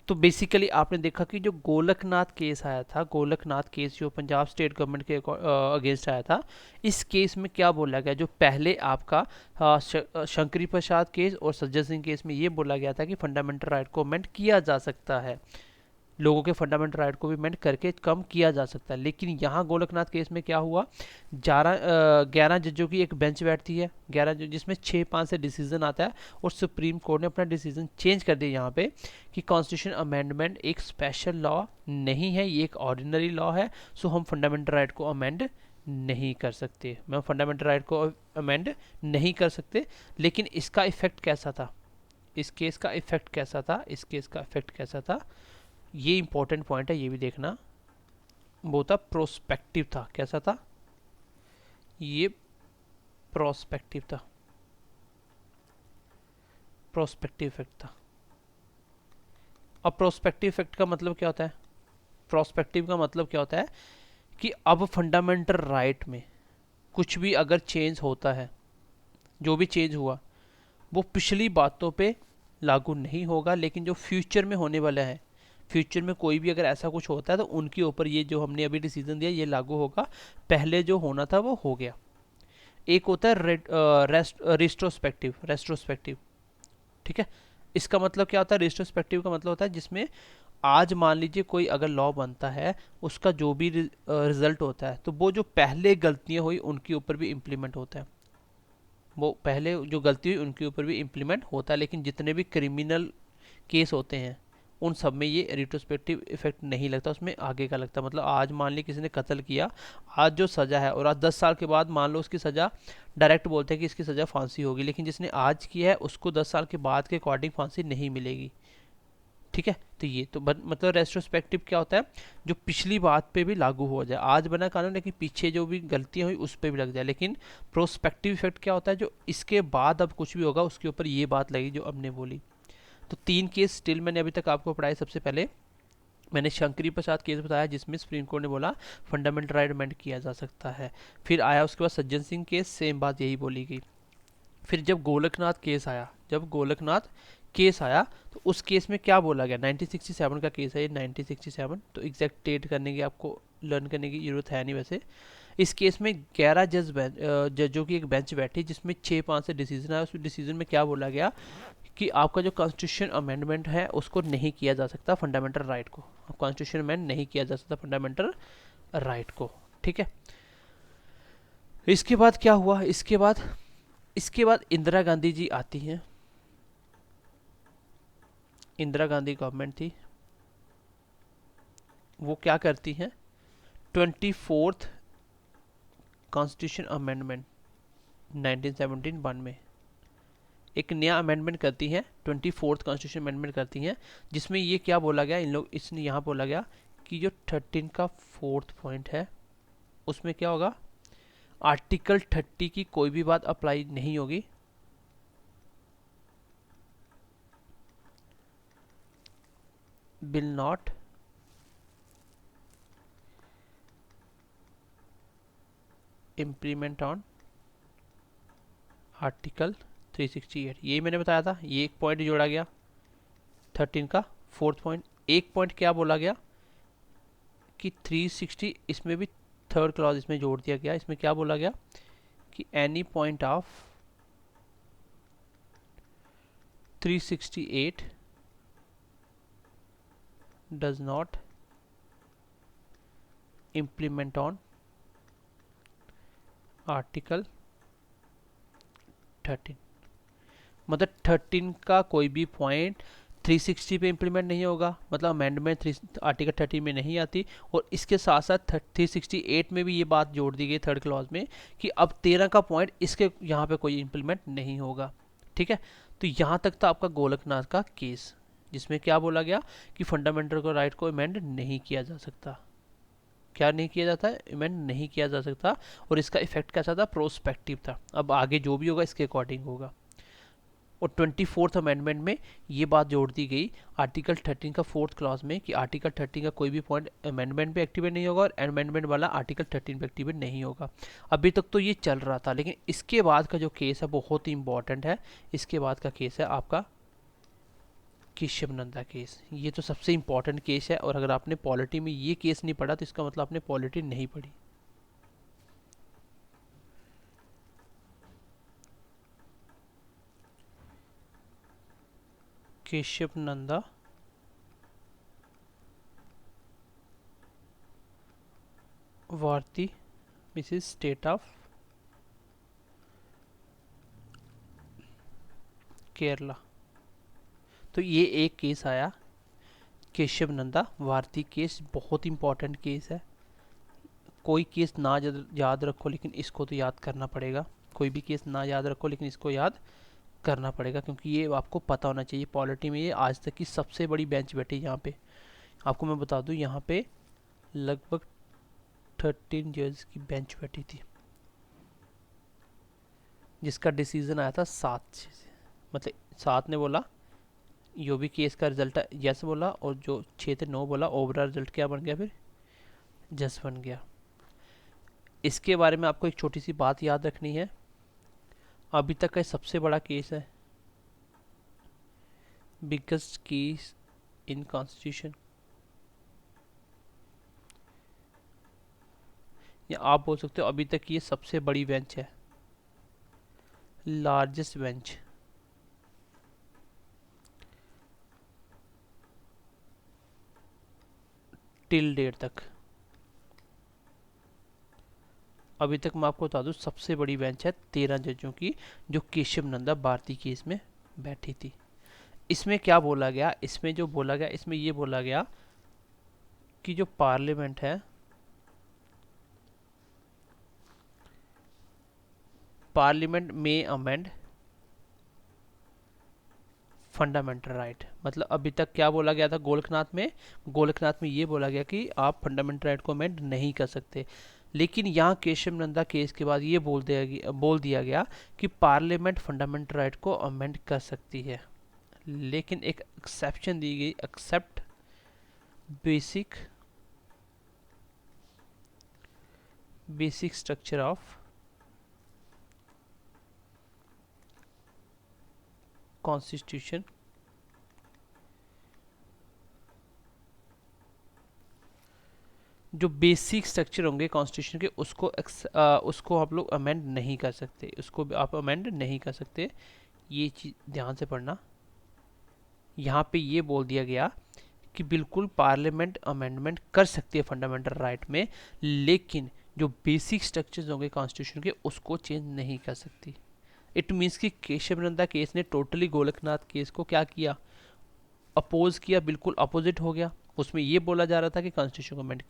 तो बेसिकली आपने देखा कि जो गोलकनाथ केस आया था, गोलकनाथ केस जो पंजाब स्टेट गवर्नमेंट के अगेंस्ट आया था, इस केस में क्या बोला गया, जो पहले आपका शंकरी प्रसाद केस और सज्जन सिंह केस में ये बोला गया था कि फंडामेंटल राइट को अमेंड किया जा सकता है, लोगों के फंडामेंटल राइट को भी अमेंड करके कम किया जा सकता है। लेकिन यहाँ गोलकनाथ केस में क्या हुआ, 11 जजों की एक बेंच बैठती है, 11 जिसमें 6-5 से डिसीजन आता है, और सुप्रीम कोर्ट ने अपना डिसीजन चेंज कर दिया यहाँ पे कि कॉन्स्टिट्यूशन अमेंडमेंट एक स्पेशल लॉ नहीं है, ये एक ऑर्डिनरी लॉ है। सो हम फंडामेंटल राइट को अमेंड नहीं कर सकते, मैं फंडामेंटल राइट को अमेंड नहीं कर सकते। लेकिन इसका इफेक्ट कैसा था, इस केस का इफेक्ट कैसा था, इस केस का इफेक्ट कैसा था, ये इंपॉर्टेंट पॉइंट है, ये भी देखना। वो था प्रोस्पेक्टिव था। कैसा था, ये प्रोस्पेक्टिव था, प्रोस्पेक्टिव इफेक्ट था। अब प्रोस्पेक्टिव इफेक्ट का मतलब क्या होता है, प्रोस्पेक्टिव का मतलब क्या होता है कि अब फंडामेंटल राइट में कुछ भी अगर चेंज होता है, जो भी चेंज हुआ वो पिछली बातों पे लागू नहीं होगा, लेकिन जो फ्यूचर में होने वाला है, फ्यूचर में कोई भी अगर ऐसा कुछ होता है तो उनके ऊपर ये जो हमने अभी डिसीजन दिया ये लागू होगा, पहले जो होना था वो हो गया। एक होता है रेस्ट्रोस्पेक्टिव। ठीक है, इसका मतलब क्या होता है, रेस्ट्रोस्पेक्टिव का मतलब होता है जिसमें आज मान लीजिए कोई अगर लॉ बनता है, उसका जो भी रिजल्ट होता है तो वो जो पहले गलतियां हुई उनके ऊपर भी इम्प्लीमेंट होता है, वो पहले जो गलती हुई उनके ऊपर भी इम्प्लीमेंट होता है। लेकिन जितने भी क्रिमिनल केस होते हैं उन सब में ये रिट्रोस्पेक्टिव इफेक्ट नहीं लगता, उसमें आगे का लगता है। मतलब आज मान ली किसी ने कत्ल किया, आज जो सज़ा है, और आज 10 साल के बाद मान लो उसकी सज़ा, डायरेक्ट बोलते हैं कि इसकी सज़ा फांसी होगी, लेकिन जिसने आज किया है उसको 10 साल के बाद के अकॉर्डिंग फांसी नहीं मिलेगी। ठीक है, तो ये तो मतलब रेट्रोस्पेक्टिव क्या होता है, जो पिछली बात पे भी लागू हो जाए, आज बना कानून लेकिन पीछे जो भी गलतियां हुई उस पर भी लग जाए। लेकिन प्रोस्पेक्टिव इफेक्ट क्या होता है, जो इसके बाद अब कुछ भी होगा उसके ऊपर ये बात लगी जो हमने बोली। तो 3 केस स्टिल मैंने अभी तक आपको पढ़ाए। सबसे पहले मैंने शंकरी प्रसाद केस बताया जिसमें सुप्रीम कोर्ट ने बोला फंडामेंटल राइट अमेंड किया जा सकता है। फिर आया उसके बाद सज्जन सिंह केस, सेम बात यही बोली गई। फिर जब गोलकनाथ केस आया, तो उस केस में क्या बोला गया, 1967 का केस है ये, 1967। तो एग्जैक्ट डेट करने की आपको लर्न करने की जरूरत है नहीं वैसे। इस केस में 11 जजों की एक बेंच बैठी जिसमें 6-5 से डिसीजन आया। उस डिसीजन में क्या बोला गया कि आपका जो कॉन्स्टिट्यूशन अमेंडमेंट है उसको नहीं किया जा सकता फंडामेंटल राइट को, कॉन्स्टिट्यूशन अमेंड नहीं किया जा सकता फंडामेंटल राइट को। ठीक है, इसके बाद क्या हुआ, इसके बाद इंदिरा गांधी जी आती हैं। इंदिरा गांधी गवर्नमेंट थी, वो क्या करती हैं, 24th कॉन्स्टिट्यूशन अमेंडमेंट 1971 में एक नया अमेंडमेंट करती हैं, 24th कॉन्स्टिट्यूशन अमेंडमेंट करती हैं, जिसमें ये क्या बोला गया, इन लोग इसने यहाँ बोला गया कि जो 13 का 4th पॉइंट है उसमें क्या होगा, आर्टिकल 30 की कोई भी बात अप्लाई नहीं होगी, will not implement on article 368। यही मैंने बताया था, ये एक पॉइंट जोड़ा गया 13 का 4th पॉइंट। एक पॉइंट क्या बोला गया कि 360, इसमें भी 3rd क्लॉज इसमें जोड़ दिया गया। इसमें क्या बोला गया कि any point of 368 does not implement on article 13। मतलब 13 का कोई भी पॉइंट 360 पे इम्प्लीमेंट नहीं होगा, मतलब अमेंडमेंट आर्टिकल 30 में नहीं आती। और इसके साथ साथ 368 में भी ये बात जोड़ दी गई 3rd क्लॉज में कि अब 13 का पॉइंट इसके यहाँ पे कोई इम्प्लीमेंट नहीं होगा। ठीक है, तो यहाँ तक था आपका गोलकनाथ का केस, जिसमें क्या बोला गया कि फंडामेंटल को राइट को अमेंड नहीं किया जा सकता। क्या नहीं किया जाता है, अमेंड नहीं किया जा सकता। और इसका इफेक्ट कैसा था, प्रोस्पेक्टिव था। अब आगे जो भी होगा इसके अकॉर्डिंग होगा। और 24th अमेंडमेंट में ये बात जोड़ दी गई आर्टिकल 13 का 4th क्लॉज में कि आर्टिकल 13 का कोई भी पॉइंट अमेंडमेंट पे एक्टिवेट नहीं होगा और अमेंडमेंट वाला आर्टिकल 13 पे एक्टिवेट नहीं होगा। अभी तक तो ये चल रहा था, लेकिन इसके बाद का जो केस है बहुत ही इंपॉर्टेंट है। इसके बाद का केस है आपका केशव नंदा केस। ये तो सबसे इंपॉर्टेंट केस है, और अगर आपने पॉलिटी में ये केस नहीं पढ़ा तो इसका मतलब आपने पॉलिटी नहीं पढ़ी। केशव नंदा भारती मिसेस स्टेट ऑफ केरला। तो ये एक केस आया केशव नंदा भारती केस, बहुत इंपॉर्टेंट केस है। कोई केस ना याद रखो लेकिन इसको तो याद करना पड़ेगा। कोई भी केस ना याद रखो लेकिन इसको याद करना पड़ेगा, क्योंकि ये आपको पता होना चाहिए। पॉलिटी में ये आज तक की सबसे बड़ी बेंच बैठी यहाँ पे। आपको मैं बता दूँ, यहाँ पे लगभग 13 जज की बेंच बैठी थी, जिसका डिसीजन आया था 7 से। मतलब 7 ने बोला जो भी केस का रिजल्ट है यस बोला, और जो 6 से 9 बोला, ओवरऑल रिजल्ट क्या बन गया, फिर जस बन गया। इसके बारे में आपको एक छोटी सी बात याद रखनी है, अभी तक का सबसे बड़ा केस है, बिगेस्ट केस इन कॉन्स्टिट्यूशन, या आप बोल सकते हो अभी तक ये सबसे बड़ी बेंच है, लार्जेस्ट बेंच। टिल डेट तक अभी तक मैं आपको बता दूं सबसे बड़ी बेंच है 13 जजों की, जो केशव नंदा भारती केस में बैठी थी। इसमें क्या बोला गया, इसमें जो बोला गया, इसमें ये बोला गया कि जो पार्लियामेंट है, पार्लियामेंट में अमेंड फंडामेंटल राइट। मतलब अभी तक क्या बोला गया था गोलकनाथ में, गोलकनाथ में ये बोला गया कि आप फंडामेंटल राइट को अमेंड नहीं कर सकते। लेकिन यहाँ केशव नंदा केस के बाद ये बोल दिया गया कि पार्लियामेंट फंडामेंटल राइट को अमेंड कर सकती है, लेकिन एक एक्सेप्शन दी गई, except basic structure of constitution जो बेसिक स्ट्रक्चर होंगे कॉन्स्टिट्यूशन के, उसको आप लोग अमेंड नहीं कर सकते, उसको आप अमेंड नहीं कर सकते। ये चीज़ ध्यान से पढ़ना। यहाँ पे ये बोल दिया गया कि बिल्कुल पार्लियामेंट अमेंडमेंट कर सकती है फंडामेंटल राइट में, लेकिन जो बेसिक स्ट्रक्चर्स होंगे कॉन्स्टिट्यूशन के उसको चेंज नहीं कर सकती। इट मीन्स कि केशव नंदा केस ने टोटली गोलकनाथ केस को क्या किया, अपोज किया, बिल्कुल अपोजिट हो गया। उसमें ये बोला जा रहा था कि कॉन्स्टिट्यूशन को अमेंड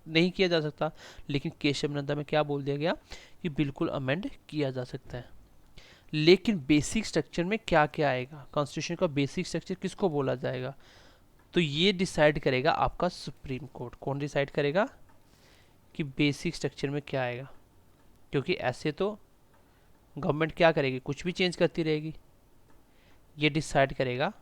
नहीं किया जा सकता, लेकिन केशव नंदा में क्या बोल दिया गया कि बिल्कुल अमेंड किया जा सकता है। लेकिन बेसिक स्ट्रक्चर में क्या क्या आएगा, कॉन्स्टिट्यूशन का बेसिक स्ट्रक्चर किसको बोला जाएगा, तो ये डिसाइड करेगा आपका सुप्रीम कोर्ट। कौन डिसाइड करेगा कि बेसिक स्ट्रक्चर में क्या आएगा, क्योंकि ऐसे तो गवर्नमेंट क्या करेगी, कुछ भी चेंज करती रहेगी। ये डिसाइड करेगा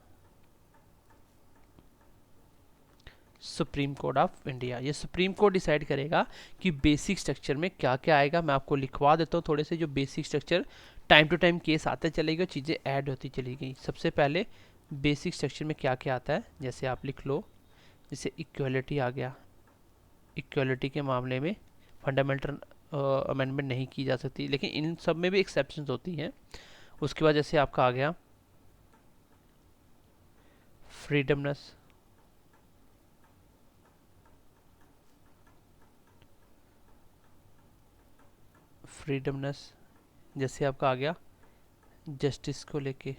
सुप्रीम कोर्ट ऑफ इंडिया। ये सुप्रीम कोर्ट डिसाइड करेगा कि बेसिक स्ट्रक्चर में क्या क्या आएगा। मैं आपको लिखवा देता हूँ थोड़े से, जो basic structure time to time case आते चलेगा, चीज़ें ऐड होती चली गई। सबसे पहले बेसिक स्ट्रक्चर में क्या क्या आता है, जैसे आप लिख लो, जैसे इक्वलिटी आ गया। इक्वलिटी के मामले में फंडामेंटल अमेंडमेंट नहीं की जा सकती, लेकिन इन सब में भी एक्सेप्शंस होती हैं। उसके बाद जैसे आपका आ गया फ्रीडमनेस, जैसे आपका आ गया जस्टिस को लेके,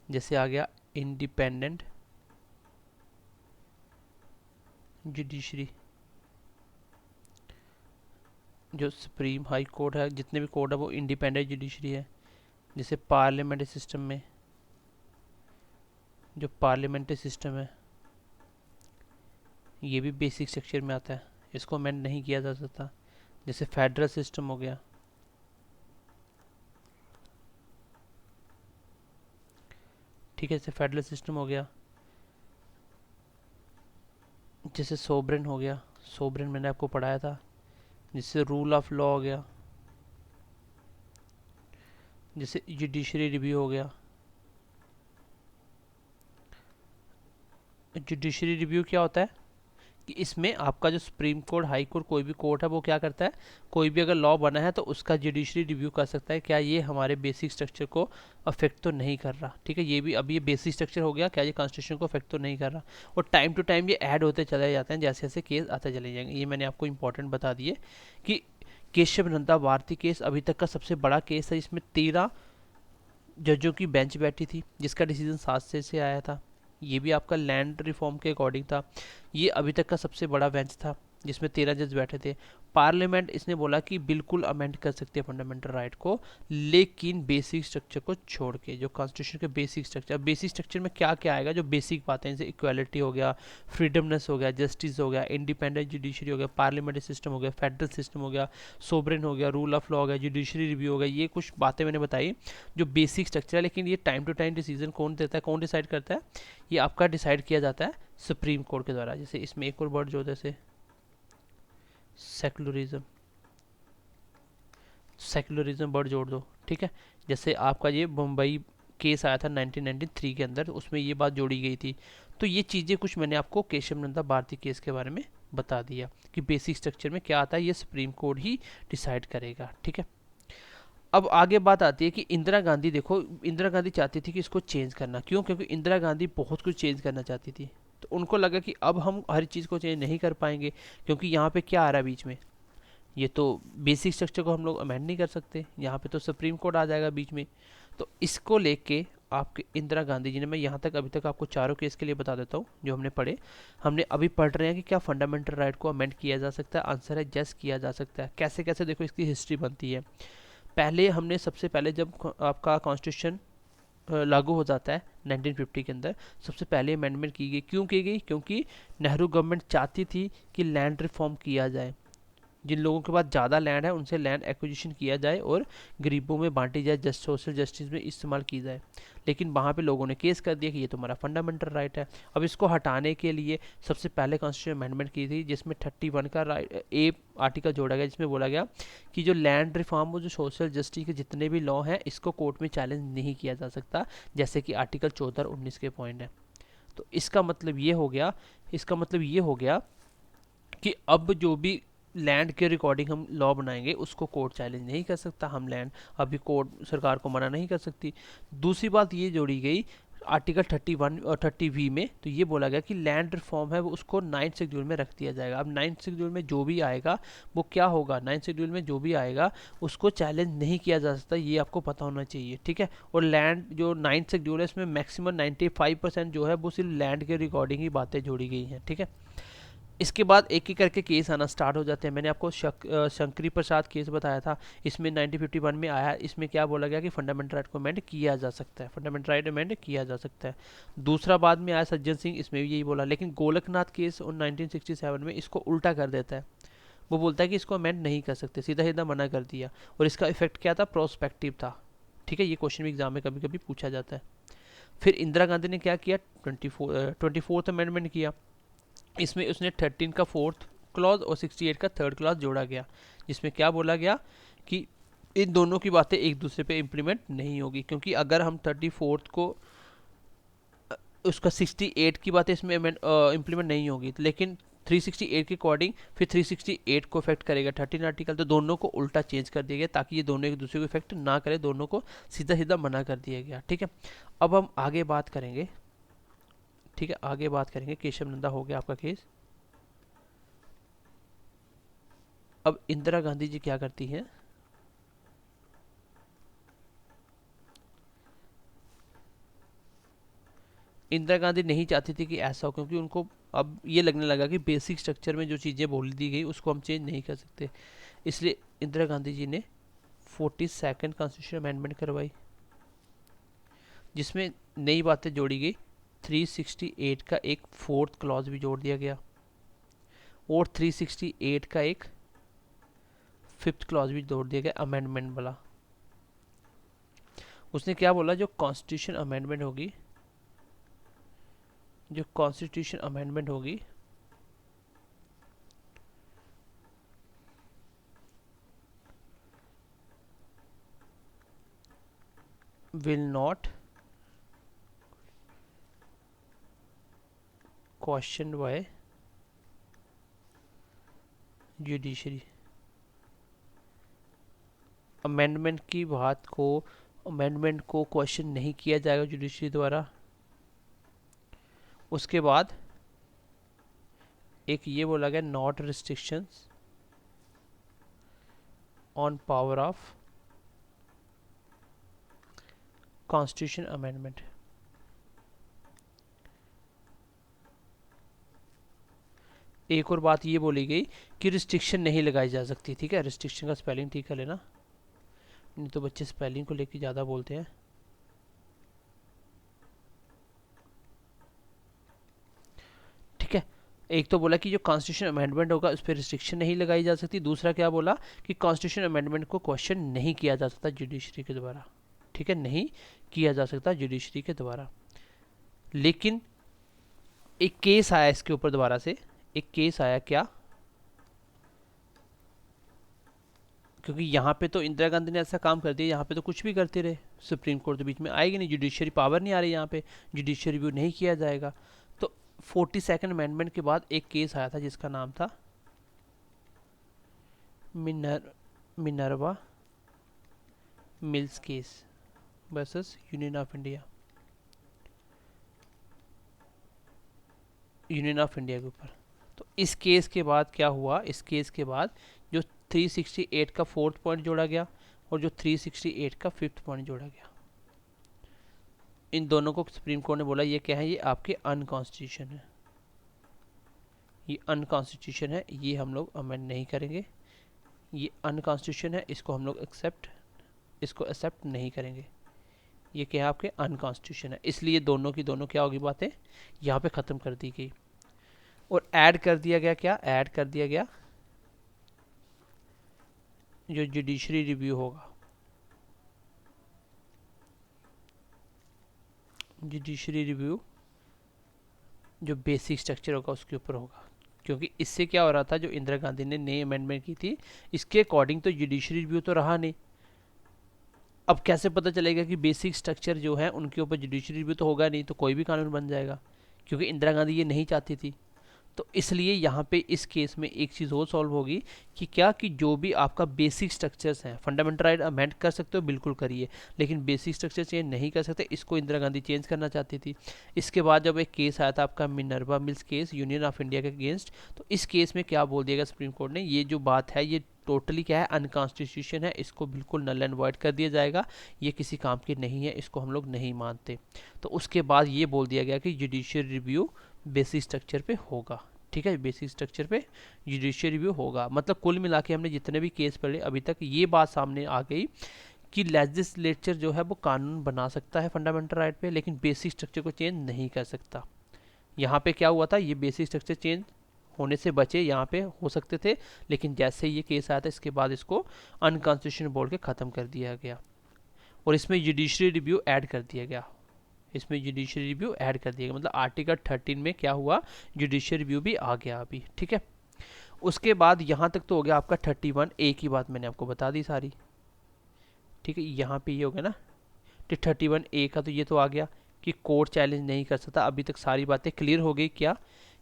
जैसे आ गया इंडिपेंडेंट जुडिशरी, जो सुप्रीम हाई कोर्ट है, जितने भी कोर्ट है वो इंडिपेंडेंट जुडिशरी है। जैसे पार्लियामेंट्री सिस्टम में, जो पार्लियामेंट्री सिस्टम है ये भी बेसिक स्ट्रक्चर में आता है, इसको अमेंड नहीं किया जा सकता। जैसे फेडरल सिस्टम हो गया, ठीक है, जैसे फेडरल सिस्टम हो गया। जैसे सोवरेन हो गया, सोवरेन मैंने आपको पढ़ाया था। जैसे रूल ऑफ लॉ हो गया, जैसे जुडिशरी रिव्यू हो गया। जुडिशरी रिव्यू क्या होता है कि इसमें आपका जो सुप्रीम कोर्ट, हाई कोर्ट, कोई भी कोर्ट है वो क्या करता है, कोई भी अगर लॉ बना है तो उसका जुडिशरी रिव्यू कर सकता है, क्या ये हमारे बेसिक स्ट्रक्चर को अफेक्ट तो नहीं कर रहा। ठीक है, ये भी अब ये बेसिक स्ट्रक्चर हो गया, क्या ये कॉन्स्टिट्यूशन को अफेक्ट तो नहीं कर रहा। और टाइम टू टाइम ये ऐड होते चले जाते हैं, जैसे जैसे केस आते चले जाएंगे। ये मैंने आपको इंपॉर्टेंट बता दिए कि केशव नंदा भारती केस अभी तक का सबसे बड़ा केस है। इसमें 13 जजों की बेंच बैठी थी, जिसका डिसीजन 7 से आया था। ये भी आपका लैंड रिफॉर्म के अकॉर्डिंग था। ये अभी तक का सबसे बड़ा बेंच था, जिसमें 13 जज बैठे थे। पार्लियामेंट इसने बोला कि बिल्कुल अमेंड कर सकते हैं फंडामेंटल राइट को, लेकिन बेसिक स्ट्रक्चर को छोड़ के। जो कॉन्स्टिट्यूशन के बेसिक स्ट्रक्चर में क्या क्या आएगा, जो बेसिक बातें, जैसे इक्वालिटी हो गया, फ्रीडमनेस हो गया, जस्टिस हो गया, इंडिपेंडेंट जुडिशरी हो गया, पार्लियामेंट्री सिस्टम हो गया, फेडरल सिस्टम हो गया, सोवरेन हो गया, रूल ऑफ लॉ हो गया, जुडिशरी रिव्यू हो गया। ये कुछ बातें मैंने बताई जो बेसिक स्ट्रक्चर है, लेकिन ये टाइम टू टाइम डिसीजन कौन देता है, कौन डिसाइड करता है, ये आपका डिसाइड किया जाता है सुप्रीम कोर्ट के द्वारा। जैसे इसमें एक और वर्ड जो जैसे सेकुलरिज्म वर्ड जोड़ दो, ठीक है। जैसे आपका ये मुंबई केस आया था 1993 के अंदर, उसमें ये बात जोड़ी गई थी। तो ये चीज़ें कुछ मैंने आपको केशव नंदा भारती केस के बारे में बता दिया कि बेसिक स्ट्रक्चर में क्या आता है, ये सुप्रीम कोर्ट ही डिसाइड करेगा, ठीक है। अब आगे बात आती है कि इंदिरा गांधी, देखो इंदिरा गांधी चाहती थी कि इसको चेंज करना, क्यों, क्योंकि इंदिरा गांधी बहुत कुछ चेंज करना चाहती थी। तो उनको लगा कि अब हम हर चीज़ को चेंज नहीं कर पाएंगे, क्योंकि यहाँ पे क्या आ रहा है बीच में, ये तो बेसिक स्ट्रक्चर को हम लोग अमेंड नहीं कर सकते, यहाँ पे तो सुप्रीम कोर्ट आ जाएगा बीच में। तो इसको लेके आपके इंदिरा गांधी जी ने, मैं यहाँ तक अभी तक आपको चारों केस के लिए बता देता हूँ जो हमने पढ़े। हमने अभी पढ़ रहे हैं कि क्या फंडामेंटल राइट को अमेंड किया जा सकता है, आंसर है यस किया जा सकता है। कैसे कैसे, देखो इसकी हिस्ट्री बनती है। पहले हमने, सबसे पहले जब आपका कॉन्स्टिट्यूशन लागू हो जाता है 1950 के अंदर, सबसे पहले अमेंडमेंट की गई। क्यों की गई, क्योंकि नेहरू गवर्नमेंट चाहती थी कि लैंड रिफॉर्म किया जाए, जिन लोगों के पास ज़्यादा लैंड है उनसे लैंड एक्विजिशन किया जाए और गरीबों में बांटी जाए, सोशल जस्टिस में इस्तेमाल की जाए। लेकिन वहाँ पे लोगों ने केस कर दिया कि ये तुम्हारा फंडामेंटल राइट है। अब इसको हटाने के लिए सबसे पहले कॉन्स्टिट्यूशन अमेंडमेंट की थी, जिसमें 31 का ए आर्टिकल जोड़ा गया, जिसमें बोला गया कि जो लैंड रिफॉर्म और जो सोशल जस्टिस के जितने भी लॉ हैं, इसको कोर्ट में चैलेंज नहीं किया जा सकता, जैसे कि आर्टिकल 14 और 19 के पॉइंट है। तो इसका मतलब ये हो गया कि अब जो भी लैंड के रिकॉर्डिंग हम लॉ बनाएंगे उसको कोर्ट चैलेंज नहीं कर सकता, हम लैंड अभी कोर्ट सरकार को मना नहीं कर सकती। दूसरी बात ये जोड़ी गई आर्टिकल 31 और 30V में, तो ये बोला गया कि लैंड रिफॉर्म है वो उसको 9th शेड्यूल में रख दिया जाएगा। अब 9th शेड्यूल में जो भी आएगा वो क्या होगा, 9th शेड्यूल में जो भी आएगा उसको चैलेंज नहीं किया जा सकता, ये आपको पता होना चाहिए, ठीक है। और लैंड जो 9th शेड्यूल है इसमें मैक्सिमम 95% जो है वो सिर्फ लैंड के रिकॉर्डिंग ही बातें जोड़ी गई हैं, ठीक है। इसके बाद एक एक करके केस आना स्टार्ट हो जाते हैं। मैंने आपको शंकरी प्रसाद केस बताया था, इसमें 1951 में आया। इसमें क्या बोला गया कि फंडामेंटल राइट को अमेंड किया जा सकता है, फंडामेंटल राइट अमेंड किया जा सकता है। दूसरा बाद में आया सज्जन सिंह, इसमें भी यही बोला, लेकिन गोलकनाथ केस 1967 में इसको उल्टा कर देता है। वो बोलता है कि इसको अमेंड नहीं कर सकते, सीधा सीधा मना कर दिया। और इसका इफेक्ट क्या था, प्रोस्पेक्टिव था, ठीक है। ये क्वेश्चन भी एग्जाम में कभी कभी पूछा जाता है। फिर इंदिरा गांधी ने क्या किया, 24th अमेंडमेंट किया। इसमें उसने 13 का 4th क्लॉज और 68 का 3rd क्लॉज जोड़ा गया, जिसमें क्या बोला गया कि इन दोनों की बातें एक दूसरे पे इम्प्लीमेंट नहीं होगी, क्योंकि अगर हम 34th को उसका 68 की बातें इसमें इम्प्लीमेंट नहीं होगी, लेकिन 368 के अकॉर्डिंग फिर 368 को इफेक्ट करेगा 13 आर्टिकल, तो दोनों को उल्टा चेंज कर दिया गया ताकि ये दोनों एक दूसरे को इफेक्ट ना करे, दोनों को सीधा सीधा मना कर दिया गया, ठीक है। अब हम आगे बात करेंगे, ठीक है, आगे बात करेंगे। केशव नंदा हो गया आपका केस। अब इंदिरा गांधी जी क्या करती हैं, इंदिरा गांधी नहीं चाहती थी कि ऐसा हो, क्योंकि उनको अब ये लगने लगा कि बेसिक स्ट्रक्चर में जो चीज़ें बोल दी गई उसको हम चेंज नहीं कर सकते। इसलिए इंदिरा गांधी जी ने 42nd कॉन्स्टिट्यूशन अमेंडमेंट करवाई, जिसमें नई बातें जोड़ी गई। 368 का एक 4th क्लॉज भी जोड़ दिया गया और 368 का एक 5th क्लॉज भी जोड़ दिया गया अमेंडमेंट वाला। उसने क्या बोला, जो कॉन्स्टिट्यूशन अमेंडमेंट होगी, जो कॉन्स्टिट्यूशन अमेंडमेंट होगी will not question by judiciary. Amendment की बात को, अमेंडमेंट को क्वेश्चन नहीं किया जाएगा जुडिशरी द्वारा। उसके बाद एक ये बोला गया, not restrictions on power of constitution amendment. एक और बात ये बोली गई कि रिस्ट्रिक्शन नहीं लगाई जा सकती, ठीक है। रिस्ट्रिक्शन का स्पेलिंग ठीक कर लेना, नहीं तो बच्चे स्पेलिंग को लेके ज़्यादा बोलते हैं। ठीक है, एक तो बोला कि जो कॉन्स्टिट्यूशन अमेंडमेंट होगा उस पर रिस्ट्रिक्शन नहीं लगाई जा सकती। दूसरा क्या बोला कि कॉन्स्टिट्यूशन अमेंडमेंट को क्वेश्चन नहीं किया जा सकता जुडिशरी के द्वारा, ठीक है, नहीं किया जा सकता जुडिशरी के द्वारा। लेकिन एक केस आया इसके ऊपर दोबारा से, एक केस आया क्या, क्योंकि यहाँ पे तो इंदिरा गांधी ने ऐसा काम कर दिया, यहाँ पे तो कुछ भी करते रहे, सुप्रीम कोर्ट तो बीच में आएगी नहीं, जुडिशरी पावर नहीं आ रही यहाँ पे, जुडिशरी रिव्यू नहीं किया जाएगा। तो 42nd अमेंडमेंट के बाद एक केस आया था जिसका नाम था Minerva mills case versus union of India, union of India के ऊपर। तो इस केस के बाद क्या हुआ, इस केस के बाद जो 368 का 4th पॉइंट जोड़ा गया और जो 368 का 5th पॉइंट जोड़ा गया, इन दोनों को सुप्रीम कोर्ट ने बोला ये क्या है, ये आपके अनकॉन्स्टिट्यूशन है, ये अनकॉन्स्टिट्यूशन है, ये हम लोग अमेंड नहीं करेंगे, ये अनकॉन्स्टिट्यूशन है, इसको हम लोग इसको एक्सेप्ट नहीं करेंगे, ये क्या है आपके अनकॉन्स्टिट्यूशन है। इसलिए दोनों की दोनों क्या होगी बातें यहाँ पे ख़त्म कर दी गई और ऐड कर दिया गया, क्या ऐड कर दिया गया, जो जुडिशरी रिव्यू होगा, जुडिशरी रिव्यू जो बेसिक स्ट्रक्चर होगा उसके ऊपर होगा। क्योंकि इससे क्या हो रहा था, जो इंदिरा गांधी ने नई अमेंडमेंट की थी इसके अकॉर्डिंग तो जुडिशरी रिव्यू तो रहा नहीं। अब कैसे पता चलेगा कि बेसिक स्ट्रक्चर जो है उनके ऊपर जुडिशरी रिव्यू तो होगा नहीं, तो कोई भी कानून बन जाएगा, क्योंकि इंदिरा गांधी ये नहीं चाहती थी। तो इसलिए यहाँ पे इस केस में एक चीज़ और सॉल्व होगी कि क्या कि जो भी आपका बेसिक स्ट्रक्चर्स हैं, फंडामेंटल राइट अमेंड कर सकते हो बिल्कुल करिए, लेकिन बेसिक स्ट्रक्चर चेंज नहीं कर सकते। इसको इंदिरा गांधी चेंज करना चाहती थी। इसके बाद जब एक केस आया था आपका Minerva mills case union of India के अगेंस्ट, तो इस केस में क्या बोल दिया गया सुप्रीम कोर्ट ने, ये जो बात है ये टोटली क्या है, अनकॉन्स्टिट्यूशन है, इसको बिल्कुल नल एंड वॉइड कर दिया जाएगा, ये किसी काम की नहीं है, इसको हम लोग नहीं मानते। तो उसके बाद ये बोल दिया गया कि जुडिशियल रिव्यू बेसिक स्ट्रक्चर पे होगा। ठीक है, बेसिक स्ट्रक्चर पे जुडिशियल रिव्यू होगा। मतलब कुल मिला के हमने जितने भी केस पढ़े अभी तक, ये बात सामने आ गई कि लेजिस्लेचर जो है वो कानून बना सकता है फंडामेंटल राइट पे, लेकिन बेसिक स्ट्रक्चर को चेंज नहीं कर सकता। यहाँ पे क्या हुआ था, ये बेसिक स्ट्रक्चर चेंज होने से बचे, यहाँ पे हो सकते थे, लेकिन जैसे ये केस आया था इसके बाद इसको अनकॉन्स्टिट्यूशनल बोल के ख़त्म कर दिया गया और इसमें जुडिशियल रिव्यू ऐड कर दिया गया। इसमें जुडिशियल रिव्यू ऐड कर दिया गया, मतलब आर्टिकल 13 में क्या हुआ, जुडिशियल रिव्यू भी आ गया अभी। ठीक है, उसके बाद यहाँ तक तो हो गया आपका 31A की बात मैंने आपको बता दी सारी। ठीक है, यहाँ पे ये हो गया ना, तो 31A का तो ये तो आ गया कि कोर्ट चैलेंज नहीं कर सकता। अभी तक सारी बातें क्लियर हो गई क्या,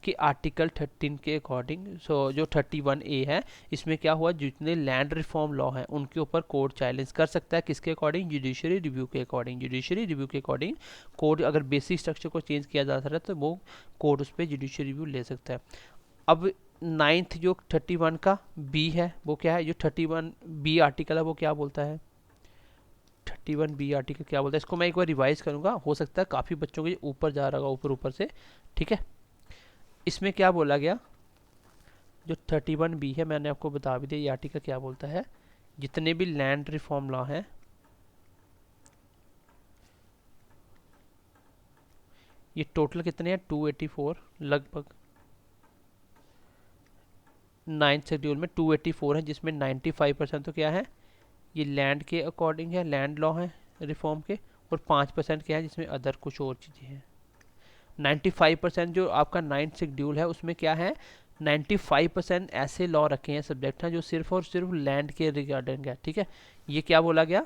कि आर्टिकल 13 के अकॉर्डिंग, सो जो 31A है इसमें क्या हुआ, जितने लैंड रिफॉर्म लॉ हैं उनके ऊपर कोर्ट चैलेंज कर सकता है। किसके अकॉर्डिंग, जुडिशरी रिव्यू के अकॉर्डिंग। जुडिशरी रिव्यू के अकॉर्डिंग कोर्ट अगर बेसिक स्ट्रक्चर को चेंज किया जा सकता है तो वो कोर्ट उस पर जुडिशरी रिव्यू ले सकता है। अब नाइन्थ जो 31 का बी है वो क्या है, जो 31B आर्टिकल है वो क्या बोलता है, 31B आर्टिकल क्या बोलता है, इसको मैं एक बार रिवाइज करूंगा, हो सकता है काफ़ी बच्चों के ऊपर जा रहा होगा ऊपर ऊपर से। ठीक है, इसमें क्या बोला गया, जो 31B है मैंने आपको बता भी दिया ये आर्टिकल क्या बोलता है, जितने भी लैंड रिफॉर्म लॉ हैं ये टोटल कितने हैं, 284 लगभग। 9th शेड्यूल में 284 है, जिसमें 95% तो क्या है, ये लैंड के अकॉर्डिंग है, लैंड लॉ है रिफॉर्म के, और 5% क्या है जिसमें अदर कुछ और चीज़ें हैं। 95% जो आपका 9th शेड्यूल है उसमें क्या है, 95% ऐसे लॉ रखे हैं, सब्जेक्ट हैं जो सिर्फ और सिर्फ लैंड के रिगार्डिंग है। ठीक है, ये क्या बोला गया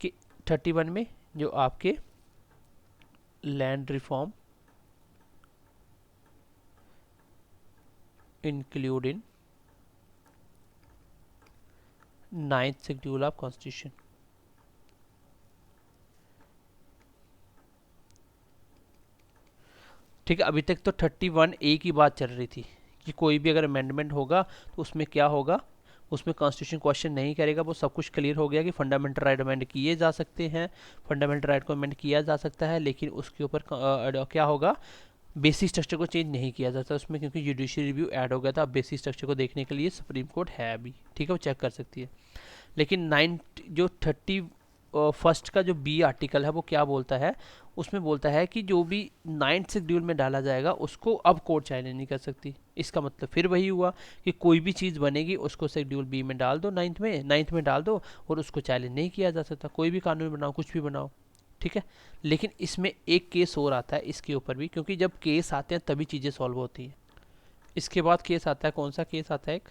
कि 31 में जो आपके land reform include in 9th schedule of constitution. ठीक है, अभी तक तो 31A की बात चल रही थी कि कोई भी अगर अमेंडमेंट होगा तो उसमें क्या होगा, उसमें कॉन्स्टिट्यूशन क्वेश्चन नहीं करेगा। वो सब कुछ क्लियर हो गया कि फंडामेंटल राइट अमेंड किए जा सकते हैं, फंडामेंटल राइट को अमेंड किया जा सकता है, लेकिन उसके ऊपर क्या होगा, बेसिक स्ट्रक्चर को चेंज नहीं किया जाता उसमें, क्योंकि जुडिशियल रिव्यू ऐड हो गया था। अब बेसिक स्ट्रक्चर को देखने के लिए सुप्रीम कोर्ट है अभी, ठीक है, वो चेक कर सकती है। लेकिन 31st का जो बी आर्टिकल है वो क्या बोलता है, उसमें बोलता है कि जो भी 9th शेड्यूल में डाला जाएगा उसको अब कोर्ट चैलेंज नहीं कर सकती। इसका मतलब फिर वही हुआ कि कोई भी चीज़ बनेगी उसको शेड्यूल बी में डाल दो, 9th में डाल दो, और उसको चैलेंज नहीं किया जा सकता। कोई भी कानून बनाओ, कुछ भी बनाओ, ठीक है। लेकिन इसमें एक केस और आता है इसके ऊपर भी, क्योंकि जब केस आते हैं तभी चीज़ें सॉल्व होती हैं। इसके बाद केस आता है, कौन सा केस आता है, एक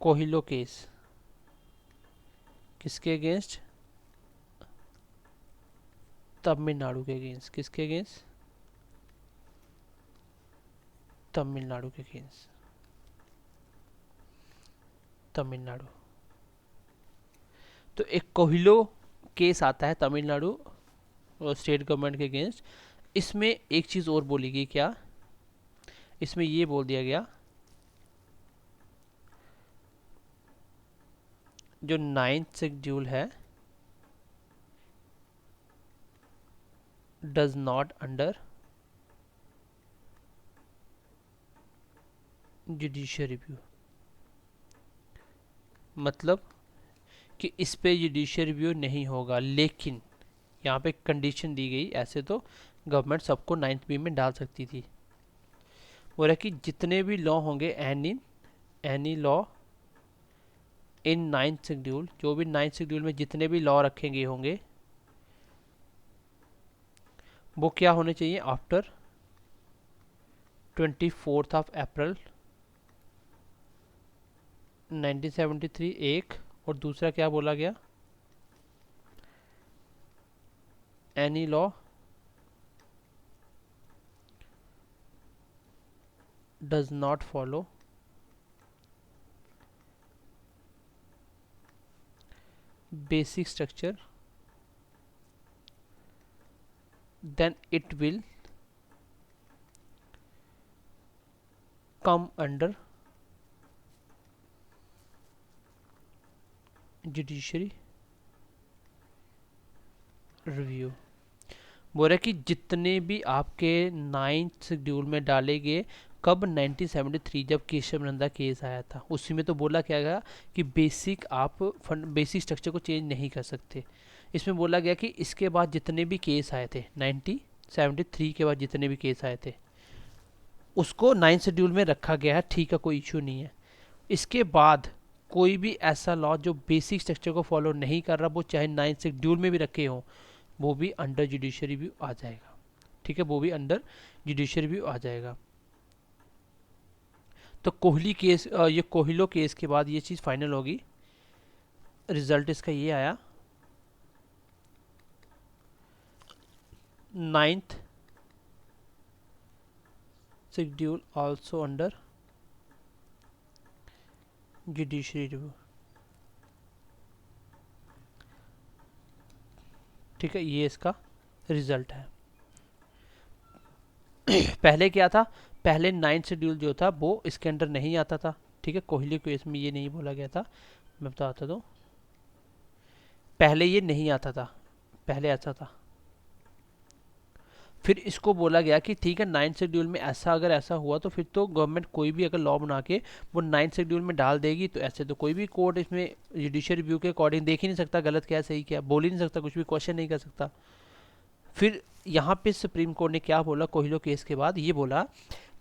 कोहिलो केस। किसके अगेंस्ट, तमिलनाडु के अगेंस्ट। किसके अगेंस्ट, तमिलनाडु के अगेंस्ट, तमिलनाडु। तो एक कोहिलो केस आता है तमिलनाडु और स्टेट गवर्नमेंट के अगेंस्ट। इसमें एक चीज़ और बोली गई, क्या, इसमें ये बोल दिया गया जो 9th शेड्यूल है does not under judicial review, मतलब कि इस पे जुडिशियल रिव्यू नहीं होगा। लेकिन यहाँ पे कंडीशन दी गई, ऐसे तो गवर्नमेंट सबको 9th बी में डाल सकती थी। वो रहा कि जितने भी लॉ होंगे any law in 9th schedule, जो भी 9th शेड्यूल में जितने भी लॉ रखे गए होंगे वो क्या होने चाहिए, आफ्टर 24 अप्रैल 1973 एक, और दूसरा क्या बोला गया, any law does not follow basic structure, then it will come under judiciary review. बोल रहा है कि जितने भी आपके 9th शेड्यूल में डाले गए, कब 1973 जब केशव नंदा केस आया था, उसी में तो बोला क्या गया कि बेसिक आप बेसिक स्ट्रक्चर को चेंज नहीं कर सकते। इसमें बोला गया कि इसके बाद जितने भी केस आए थे 1973 के बाद जितने भी केस आए थे उसको 9th शेड्यूल में रखा गया है, ठीक है, कोई इशू नहीं है। इसके बाद कोई भी ऐसा लॉ जो बेसिक स्ट्रक्चर को फॉलो नहीं कर रहा, वो चाहे 9th शेड्यूल में भी रखे हों, वो भी अंडर जुडिशियल रिव्यू आ जाएगा। ठीक है, वो भी अंडर जुडिशियल रिव्यू आ जाएगा। तो कोहली केस, ये कोहिलो केस के बाद ये चीज़ फाइनल होगी। रिजल्ट इसका ये आया, 9th schedule also under judicial review. ठीक है, ये इसका रिजल्ट है। पहले क्या था, पहले 9th शेड्यूल जो था वो इसके अंडर नहीं आता था। ठीक है, कोहली केस में ये नहीं बोला गया था, मैं बताता हूँ। पहले ये नहीं आता था, पहले ऐसा था। फिर इसको बोला गया कि ठीक है 9th शेड्यूल में ऐसा अगर ऐसा हुआ तो फिर तो गवर्नमेंट कोई भी अगर लॉ बना के वो 9th शेड्यूल में डाल देगी, तो ऐसे तो कोई भी कोर्ट इसमें जुडिशियल रिव्यू के अकॉर्डिंग देख ही नहीं सकता गलत क्या सही क्या, बोल ही नहीं सकता, कुछ भी क्वेश्चन नहीं कर सकता। फिर यहाँ पे सुप्रीम कोर्ट ने क्या बोला कोहिलो केस के बाद, ये बोला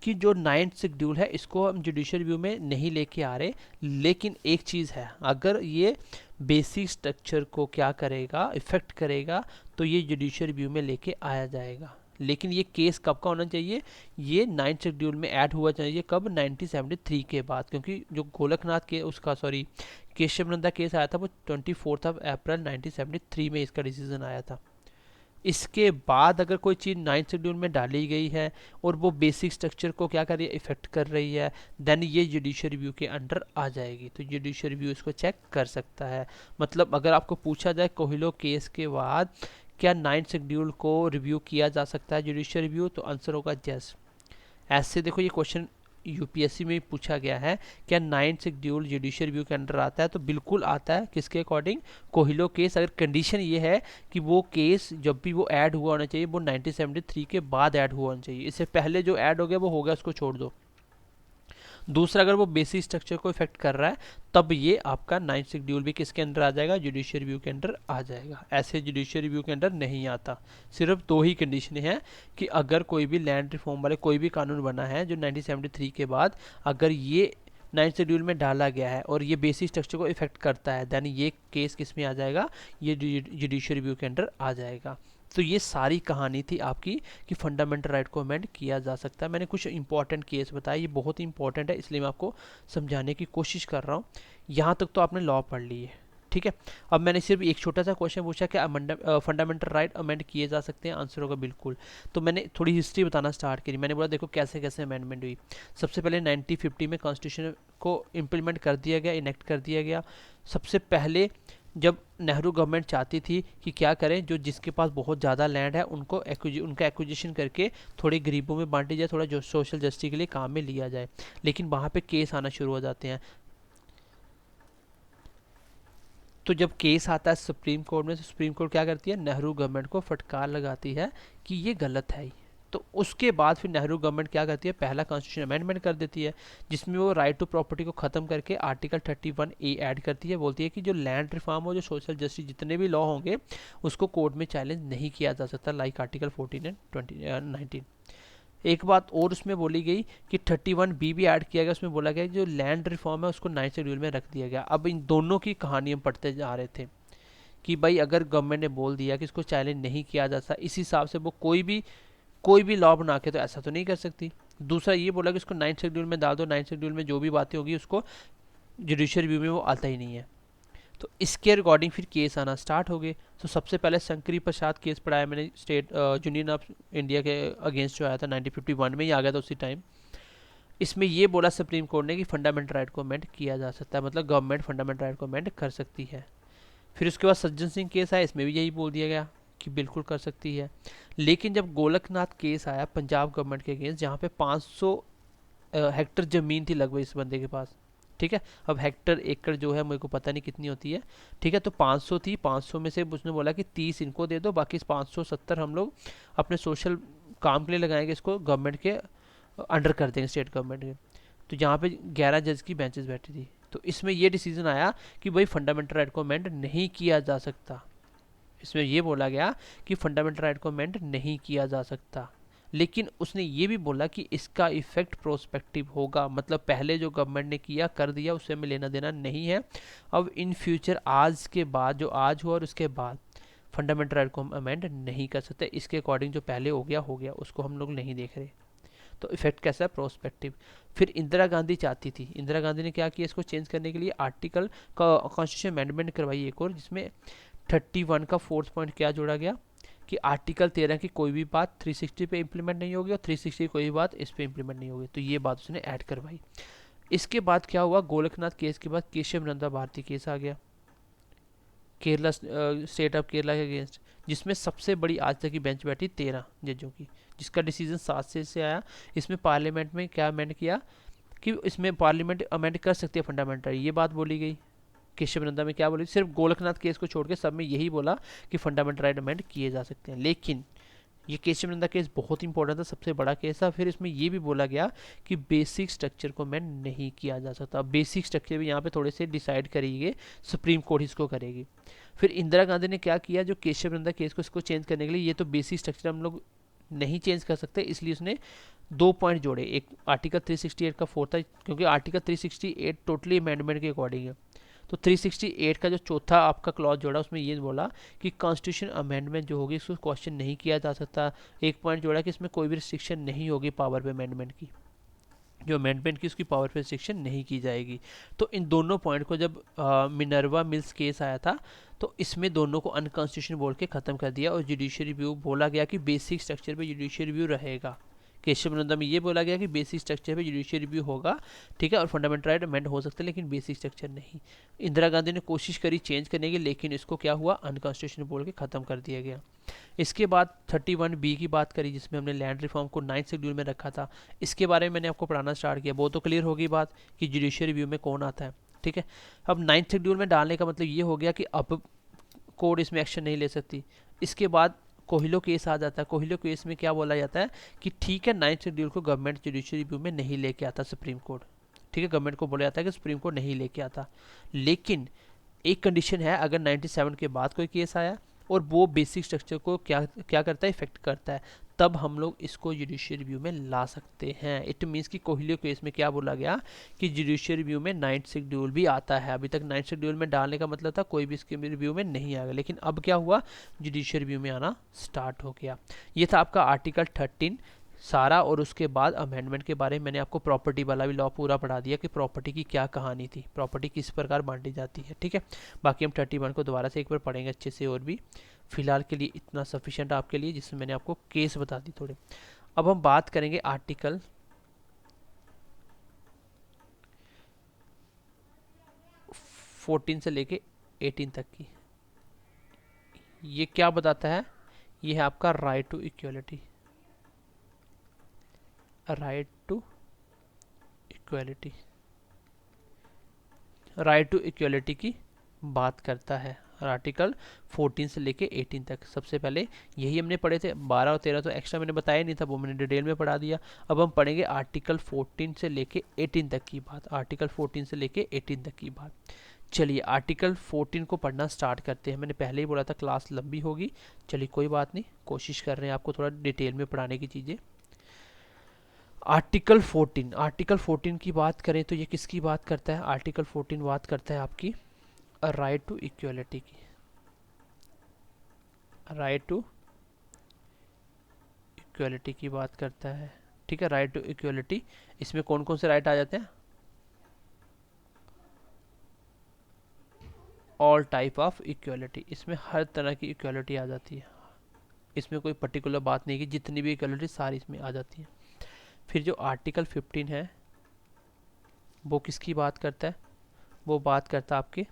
कि जो 9th शेड्यूल है इसको हम जुडिशियल रिव्यू में नहीं लेके आ रहे, लेकिन एक चीज़ है, अगर ये बेसिक स्ट्रक्चर को क्या करेगा, इफेक्ट करेगा, तो ये जुडिशियल रिव्यू में लेके आया जाएगा। लेकिन ये केस कब का होना चाहिए, ये 9th शेड्यूल में ऐड हुआ चाहिए, कब, 1973 के बाद, क्योंकि जो गोलकनाथ के उसका केशव नंदा केस आया था वो 24 अप्रैल 1973 में इसका डिसीजन आया था। इसके बाद अगर कोई चीज़ 9th शेड्यूल में डाली गई है और वो बेसिक स्ट्रक्चर को क्या कर रही है, इफेक्ट कर रही है, देन ये जुडिशियल रिव्यू के अंडर आ जाएगी। तो जुडिशियल रिव्यू इसको चेक कर सकता है। मतलब अगर आपको पूछा जाए कोहिलो केस के बाद क्या 9th शेड्यूल को रिव्यू किया जा सकता है जुडिशियल रिव्यू, तो आंसर होगा यस। ऐसे देखो ये क्वेश्चन यूपीएससी में पूछा गया है, क्या 9th शेड्यूल जुडिशियल रिव्यू के अंडर आता है, तो बिल्कुल आता है। किसके अकॉर्डिंग, कोहिलो केस। अगर कंडीशन ये है कि वो केस जब भी वो ऐड हुआ होना चाहिए वो 1973 के बाद ऐड हुआ होना चाहिए, इससे पहले जो ऐड हो गया वो हो गया, उसको छोड़ दो। दूसरा, अगर वो बेसिक स्ट्रक्चर को इफेक्ट कर रहा है तब ये आपका 9th शेड्यूल भी किसके अंडर आ जाएगा, जुडिशियल रिव्यू के अंडर आ जाएगा। ऐसे जुडिशियल रिव्यू के अंडर नहीं आता। सिर्फ दो ही कंडीशन है कि अगर कोई भी लैंड रिफॉर्म वाले कोई भी कानून बना है जो 1973 के बाद, अगर ये 9th शेड्यूल में डाला गया है और ये बेसिक स्ट्रक्चर को इफेक्ट करता है, देन ये केस किस में आ जाएगा, ये जुडिशियल रिव्यू के अंडर आ जाएगा। तो ये सारी कहानी थी आपकी कि फंडामेंटल राइट को अमेंड किया जा सकता है। मैंने कुछ इंपॉर्टेंट केस बताए, ये बहुत ही इंपॉर्टेंट है, इसलिए मैं आपको समझाने की कोशिश कर रहा हूँ। यहाँ तक तो आपने लॉ पढ़ ली है, ठीक है। अब मैंने सिर्फ एक छोटा सा क्वेश्चन पूछा कि फंडामेंटल राइट अमेंड किए जा सकते हैं, आंसर होगा बिल्कुल। तो मैंने थोड़ी हिस्ट्री बताना स्टार्ट करी। मैंने बोला देखो कैसे कैसे अमेंडमेंट हुई। सबसे पहले 1950 में कॉन्स्टिट्यूशन को इम्प्लीमेंट कर दिया गया, इनेक्ट कर दिया गया। सबसे पहले जब नेहरू गवर्नमेंट चाहती थी कि क्या करें, जो जिसके पास बहुत ज़्यादा लैंड है उनको उनका एक्विजिशन करके थोड़े गरीबों में बांटी जाए, थोड़ा जो सोशल जस्टिस के लिए काम में लिया जाए। लेकिन वहाँ पे केस आना शुरू हो जाते हैं। तो जब केस आता है सुप्रीम कोर्ट में, तो सुप्रीम कोर्ट क्या करती है, नेहरू गवर्नमेंट को फटकार लगाती है कि ये गलत है। तो उसके बाद फिर नेहरू गवर्नमेंट क्या करती है, पहला कॉन्स्टिट्यूशन अमेंडमेंट कर देती है, जिसमें वो राइट टू प्रॉपर्टी को ख़त्म करके आर्टिकल 31A ऐड करती है। बोलती है कि जो लैंड रिफॉर्म हो, जो सोशल जस्टिस जितने भी लॉ होंगे उसको कोर्ट में चैलेंज नहीं किया जा सकता, लाइक आर्टिकल 14 एंड 19। एक बात और उसमें बोली गई कि 31B भी ऐड किया गया, उसमें बोला गया कि जो लैंड रिफॉर्म है उसको 9th शेड्यूल में रख दिया गया। अब इन दोनों की कहानी हम पढ़ते जा रहे थे कि भाई अगर गवर्नमेंट ने बोल दिया कि इसको चैलेंज नहीं किया जा सकता, इस हिसाब से वो कोई भी लॉ बना के तो ऐसा तो नहीं कर सकती। दूसरा ये बोला कि इसको 9th शेड्यूल में डाल दो, 9th शेड्यूल में जो भी बातें होगी उसको जुडिशियल रिव्यू में वो आता ही नहीं है। तो इसके रिकॉर्डिंग फिर केस आना स्टार्ट हो गए। तो सबसे पहले शंकरी प्रसाद केस पढ़ाया मैंने, स्टेट यूनियन ऑफ इंडिया के अगेंस्ट जो आया था 1951 में ही आ गया था उसी टाइम। इसमें ये बोला सुप्रीम कोर्ट ने कि फंडामेंटल राइट को अमेंड किया जा सकता है, मतलब गवर्नमेंट फंडामेंटल राइट को अमेंड कर सकती है। फिर उसके बाद सज्जन सिंह केस आया, इसमें भी यही बोल दिया गया कि बिल्कुल कर सकती है। लेकिन जब गोलकनाथ केस आया पंजाब गवर्नमेंट के अगेंस्ट, जहाँ पे 500 हेक्टर ज़मीन थी लगभग इस बंदे के पास, ठीक है। अब हेक्टर एकड़ जो है मेरे को पता नहीं कितनी होती है, ठीक है। तो 500 थी, 500 में से उसने बोला कि 30 इनको दे दो, बाकी 570 हम लोग अपने सोशल काम के लिए लगाएंगे, इसको गवर्नमेंट के अंडर कर देंगे, स्टेट गवर्नमेंट के। तो यहाँ पे 11 जज की बेंचेस बैठी थी। तो इसमें ये डिसीजन आया कि भाई फंडामेंटल राइट को अमेंड नहीं किया जा सकता। इसमें ये बोला गया कि फंडामेंटल राइट को अमेंड नहीं किया जा सकता, लेकिन उसने ये भी बोला कि इसका इफेक्ट प्रोस्पेक्टिव होगा, मतलब पहले जो गवर्नमेंट ने किया कर दिया, उससे हमें लेना देना नहीं है। अब इन फ्यूचर आज के बाद जो आज हुआ और उसके बाद फंडामेंटल राइट को हम अमेंड नहीं कर सकते, इसके अकॉर्डिंग जो पहले हो गया उसको हम लोग नहीं देख रहे। तो इफेक्ट कैसा है, प्रोस्पेक्टिव। फिर इंदिरा गांधी चाहती थी, इंदिरा गांधी ने क्या किया, इसको चेंज करने के लिए आर्टिकल का कॉन्स्टिट्यूशन अमेंडमेंट करवाई एक और, जिसमें 31 का 4th पॉइंट क्या जोड़ा गया कि आर्टिकल 13 की कोई भी बात 360 पे इम्प्लीमेंट नहीं होगी और 360 की कोई भी बात इस पे इम्प्लीमेंट नहीं होगी। तो ये बात उसने ऐड करवाई। इसके बाद क्या हुआ, गोलकनाथ केस के बाद केशव नंदा भारती केस आ गया केरला, स्टेट ऑफ केरला के अगेंस्ट, जिसमें सबसे बड़ी आज तक की बेंच बैठी 13 जजों की, जिसका डिसीजन 7 से आया। इसमें पार्लियामेंट में क्या अमेंड किया कि इसमें पार्लियामेंट अमेंड कर सकती है फंडामेंटल, ये बात बोली गई। केशव नंदा में क्या बोली, सिर्फ गोलकनाथ केस को छोड़ के सब में यही बोला कि फंडामेंटल राइट अमेंड किए जा सकते हैं। लेकिन ये केशव नंदा केस बहुत इंपॉर्टेंट था, सबसे बड़ा केस था। फिर इसमें ये भी बोला गया कि बेसिक स्ट्रक्चर को अमेंड नहीं किया जा सकता। बेसिक स्ट्रक्चर भी यहाँ पे थोड़े से डिसाइड करेंगे, सुप्रीम कोर्ट इसको करेगी। फिर इंदिरा गांधी ने क्या किया, जो केशव नंदा केस को इसको चेंज करने के लिए, ये तो बेसिक स्ट्रक्चर हम लोग नहीं चेंज कर सकते, इसलिए उसने 2 पॉइंट जोड़े। एक आर्टिकल 368 का 4 था, क्योंकि आर्टिकल 368 टोटली अमेंडमेंट के अकॉर्डिंग है। तो 368 का जो चौथा आपका क्लॉज जोड़ा, उसमें ये बोला कि कॉन्स्टिट्यूशन अमेंडमेंट जो होगी इसको क्वेश्चन नहीं किया जा सकता। एक पॉइंट जोड़ा कि इसमें कोई भी रिस्ट्रिक्शन नहीं होगी पावर पे अमेंडमेंट की, जो अमेंडमेंट की उसकी पावर पे रिस्ट्रिक्शन नहीं की जाएगी। तो इन दोनों पॉइंट को जब मिनर्वा मिल्स केस आया था, तो इसमें दोनों को अनकॉन्स्टिट्यूशनल बोल के ख़त्म कर दिया और जुडिशियल रिव्यू बोला गया कि बेसिक स्ट्रक्चर पे जुडिशियल रिव्यू रहेगा। केशव नंदा में ये बोला गया कि बेसिक स्ट्रक्चर पे जुडिशियल रिव्यू होगा, ठीक है, और फंडामेंटल राइट अमेंड हो सकते हैं लेकिन बेसिक स्ट्रक्चर नहीं। इंदिरा गांधी ने कोशिश करी चेंज करने की, लेकिन इसको क्या हुआ, अनकॉन्स्टिट्यूशनल बोल के ख़त्म कर दिया गया। इसके बाद 31B की बात करी, जिसमें हमने लैंड रिफॉर्म को 9th शेड्यूल में रखा था। इसके बारे में मैंने आपको पढ़ाना स्टार्ट किया, वो तो क्लियर होगी बात कि जुडिशियल रिव्यू में कौन आता है, ठीक है। अब 9th शेड्यूल में डालने का मतलब ये हो गया कि अब कोर्ट इसमें एक्शन नहीं ले सकती। इसके बाद कोहिलो केस आ जाता है। कोहिलो केस में क्या बोला जाता है कि ठीक है, 9th शेड्यूल को गवर्नमेंट जुडिशियल रिव्यू में नहीं लेके आता सुप्रीम कोर्ट, ठीक है, गवर्नमेंट को बोला जाता है कि सुप्रीम कोर्ट नहीं लेके आता, लेकिन एक कंडीशन है, अगर 97 के बाद कोई केस आया और वो बेसिक स्ट्रक्चर को क्या करता है, इफेक्ट करता है, तब हम लोग इसको जुडिशियल रिव्यू में ला सकते हैं। इट मीन्स कि कोहिलियो केस में क्या बोला गया कि जुडिशियल रिव्यू में 9th शेड्यूल भी आता है। अभी तक 9th शेड्यूल में डालने का मतलब था कोई भी इसके रिव्यू में नहीं आएगा, लेकिन अब क्या हुआ, जुडिशियल रिव्यू में आना स्टार्ट हो गया। ये था आपका आर्टिकल 13 सारा, और उसके बाद अमेंडमेंट के बारे में मैंने आपको प्रॉपर्टी वाला भी लॉ पूरा पढ़ा दिया कि प्रॉपर्टी की क्या कहानी थी, प्रॉपर्टी किस प्रकार बांटी जाती है, ठीक है। बाकी हम 31 को दोबारा से एक बार पढ़ेंगे अच्छे से, और भी फिलहाल के लिए इतना सफिशिएंट आपके लिए, जिसमें मैंने आपको केस बता दी थोड़े। अब हम बात करेंगे आर्टिकल 14 से लेके 18 तक की। ये क्या बताता है, ये है आपका right to equality, right to equality, right to equality की बात करता है आर्टिकल 14 से लेके 18 तक। सबसे पहले यही हमने पढ़े थे, 12 और 13 तो एक्स्ट्रा मैंने बताया नहीं था, वो मैंने डिटेल में पढ़ा दिया। अब हम पढ़ेंगे आर्टिकल 14 से लेके 18 तक की बात, आर्टिकल 14 से लेके 18 तक की बात। चलिए आर्टिकल 14 को पढ़ना स्टार्ट करते हैं। मैंने पहले ही बोला था क्लास लंबी होगी, चलिए कोई बात नहीं, कोशिश कर रहे हैं आपको थोड़ा डिटेल में पढ़ाने की चीज़ें। आर्टिकल 14, आर्टिकल 14 की बात करें तो ये किसकी बात करता है, आर्टिकल 14 बात करता है आपकी राइट टू इक्वलिटी की, राइट टू इक्वलिटी की बात करता है, ठीक है। राइट टू इक्वलिटी, इसमें कौन कौन से राइट आ जाते हैं, ऑल टाइप ऑफ इक्वलिटी, इसमें हर तरह की इक्वलिटी आ जाती है, इसमें कोई पर्टिकुलर बात नहीं कि जितनी भी इक्वलिटी सारी इसमें आ जाती है। फिर जो आर्टिकल 15 है, वो किसकी बात करता है? वो बात करता है आपके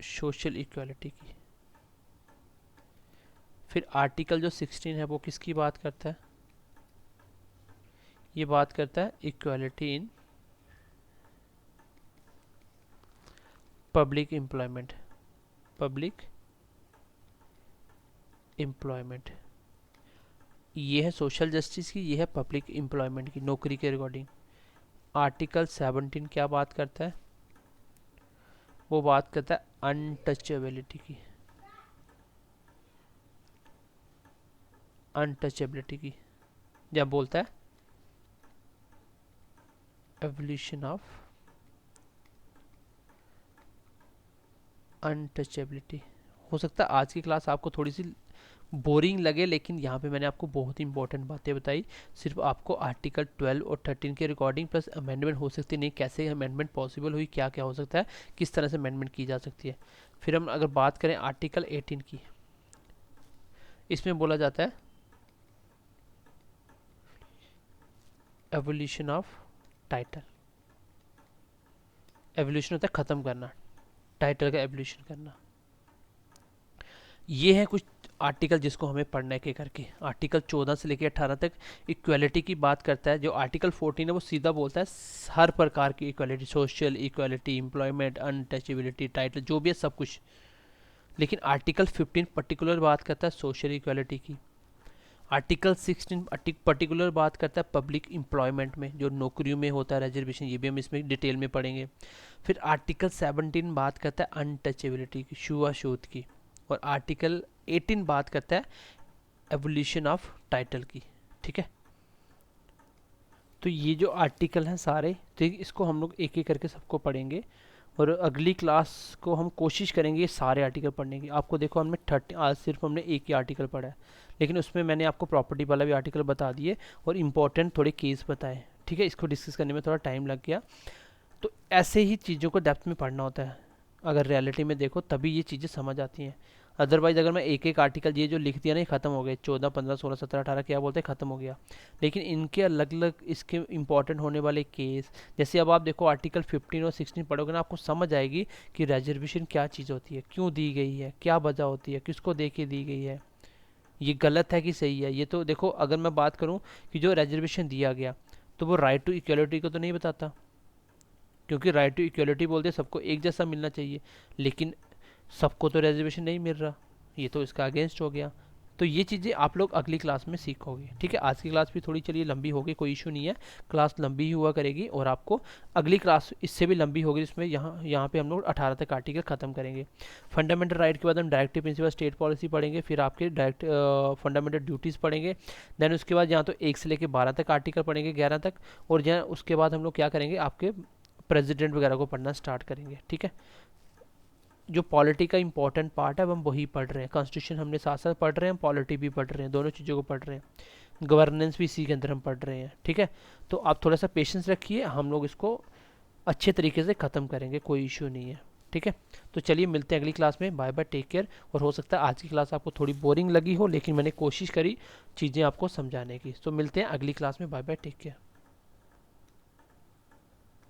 सोशल इक्वालिटी की। फिर आर्टिकल जो 16 है वो किसकी बात करता है? ये बात करता है equality in public employment. Public employment, ये है सोशल जस्टिस की, ये है पब्लिक एम्प्लॉयमेंट की, नौकरी के रिगार्डिंग। आर्टिकल 17 क्या बात करता है? वो बात करता है अनटचेबिलिटी की। अनटचेबिलिटी की, जब बोलता है एवोल्यूशन ऑफ अनटचेबिलिटी। हो सकता है आज की क्लास आपको थोड़ी सी बोरिंग लगे, लेकिन यहाँ पे मैंने आपको बहुत ही इंपॉर्टेंट बातें बताई। सिर्फ आपको आर्टिकल 12 और 13 के रिकॉर्डिंग प्लस अमेंडमेंट हो सकती नहीं, कैसे अमेंडमेंट पॉसिबल हुई, क्या क्या हो सकता है, किस तरह से अमेंडमेंट की जा सकती है। फिर हम अगर बात करें आर्टिकल 18 की, इसमें बोला जाता है एवोल्यूशन ऑफ टाइटल। एवोल्यूशन होता है ख़त्म करना, टाइटल का एवोल्यूशन करना। ये है कुछ आर्टिकल जिसको हमें पढ़ना है के करके। आर्टिकल 14 से लेकर 18 तक इक्वालिटी की बात करता है। जो आर्टिकल 14 है वो सीधा बोलता है हर प्रकार की equality, social equality, employment, untouchability, title, जो भी है सब कुछ। लेकिन आर्टिकल 15 पर्टिकुलर बात करता है सोशल इक्वालिटी की। आर्टिकल 16 पर्टिकुलर बात करता है पब्लिक एम्प्लॉयमेंट में, जो नौकरियों में होता है रिजर्वेशन, ये भी हम इसमें डिटेल में पढ़ेंगे। फिर आर्टिकल 17 बात करता है अनटचेबिलिटी की, छुआछूत की। और आर्टिकल 18 बात करता है एवोल्यूशन ऑफ टाइटल की। ठीक है, तो ये जो आर्टिकल हैं सारे, तो इसको हम लोग एक एक करके सबको पढ़ेंगे। और अगली क्लास को हम कोशिश करेंगे ये सारे आर्टिकल पढ़ने की। आपको देखो हमने 30, आज सिर्फ हमने एक ही आर्टिकल पढ़ा है, लेकिन उसमें मैंने आपको प्रॉपर्टी वाला भी आर्टिकल बता दिए और इम्पोर्टेंट थोड़े केस बताए। ठीक है, इसको डिस्कस करने में थोड़ा टाइम लग गया। तो ऐसे ही चीज़ों को डेप्थ में पढ़ना होता है, अगर रियलिटी में देखो तभी ये चीज़ें समझ आती हैं। अदरवाइज अगर मैं एक एक आर्टिकल ये जो लिख दिया ना, ये खत्म हो गए, 14, 15, 16, 17, 18 क्या बोलते हैं, खत्म हो गया। लेकिन इनके अलग अलग इसके इंपॉर्टेंट होने वाले केस, जैसे अब आप देखो आर्टिकल 15 और 16 पढ़ोगे ना, आपको समझ आएगी कि रिजर्वेशन क्या चीज़ होती है, क्यों दी गई है, क्या वजह होती है, किसको दे के दी गई है, ये गलत है कि सही है। ये तो देखो, अगर मैं बात करूँ कि जो रिजर्वेशन दिया गया, तो वो राइट टू इक्वलिटी को तो नहीं बताता, क्योंकि राइट टू इक्वलिटी बोलते सबको एक जैसा मिलना चाहिए, लेकिन सबको तो रिजर्वेशन नहीं मिल रहा, ये तो इसका अगेंस्ट हो गया। तो ये चीज़ें आप लोग अगली क्लास में सीखोगे। ठीक है, आज की क्लास भी थोड़ी चलिए लंबी होगी, कोई इशू नहीं है, क्लास लंबी ही हुआ करेगी। और आपको अगली क्लास इससे भी लंबी होगी, जिसमें यहाँ पे हम लोग 18 तक आर्टिकल खत्म करेंगे। फंडामेंटल राइट के बाद हम डायरेक्टिव प्रिंसिपल स्टेट पॉलिसी पढ़ेंगे, फिर आपके डायरेक्ट फंडामेंटल ड्यूटीज़ पढ़ेंगे। देन उसके बाद यहाँ तो 1 से लेकर 12 तक आर्टिकल पढ़ेंगे, 11 तक। और जहाँ उसके बाद हम लोग क्या करेंगे, आपके प्रेसिडेंट वगैरह को पढ़ना स्टार्ट करेंगे। ठीक है, जो पॉलिटी का इंपॉर्टेंट पार्ट है अब हम वही पढ़ रहे हैं। कॉन्स्टिट्यूशन हमने साथ साथ पढ़ रहे हैं, पॉलिटी भी पढ़ रहे हैं, दोनों चीज़ों को पढ़ रहे हैं। गवर्नेंस भी इसी के अंदर हम पढ़ रहे हैं। ठीक है, तो आप थोड़ा सा पेशेंस रखिए, हम लोग इसको अच्छे तरीके से ख़त्म करेंगे, कोई इशू नहीं है। ठीक है, तो चलिए मिलते हैं अगली क्लास में। Bye bye, take care. और हो सकता है आज की क्लास आपको थोड़ी बोरिंग लगी हो, लेकिन मैंने कोशिश करी चीज़ें आपको समझाने की। तो मिलते हैं अगली क्लास में। Bye bye, take care.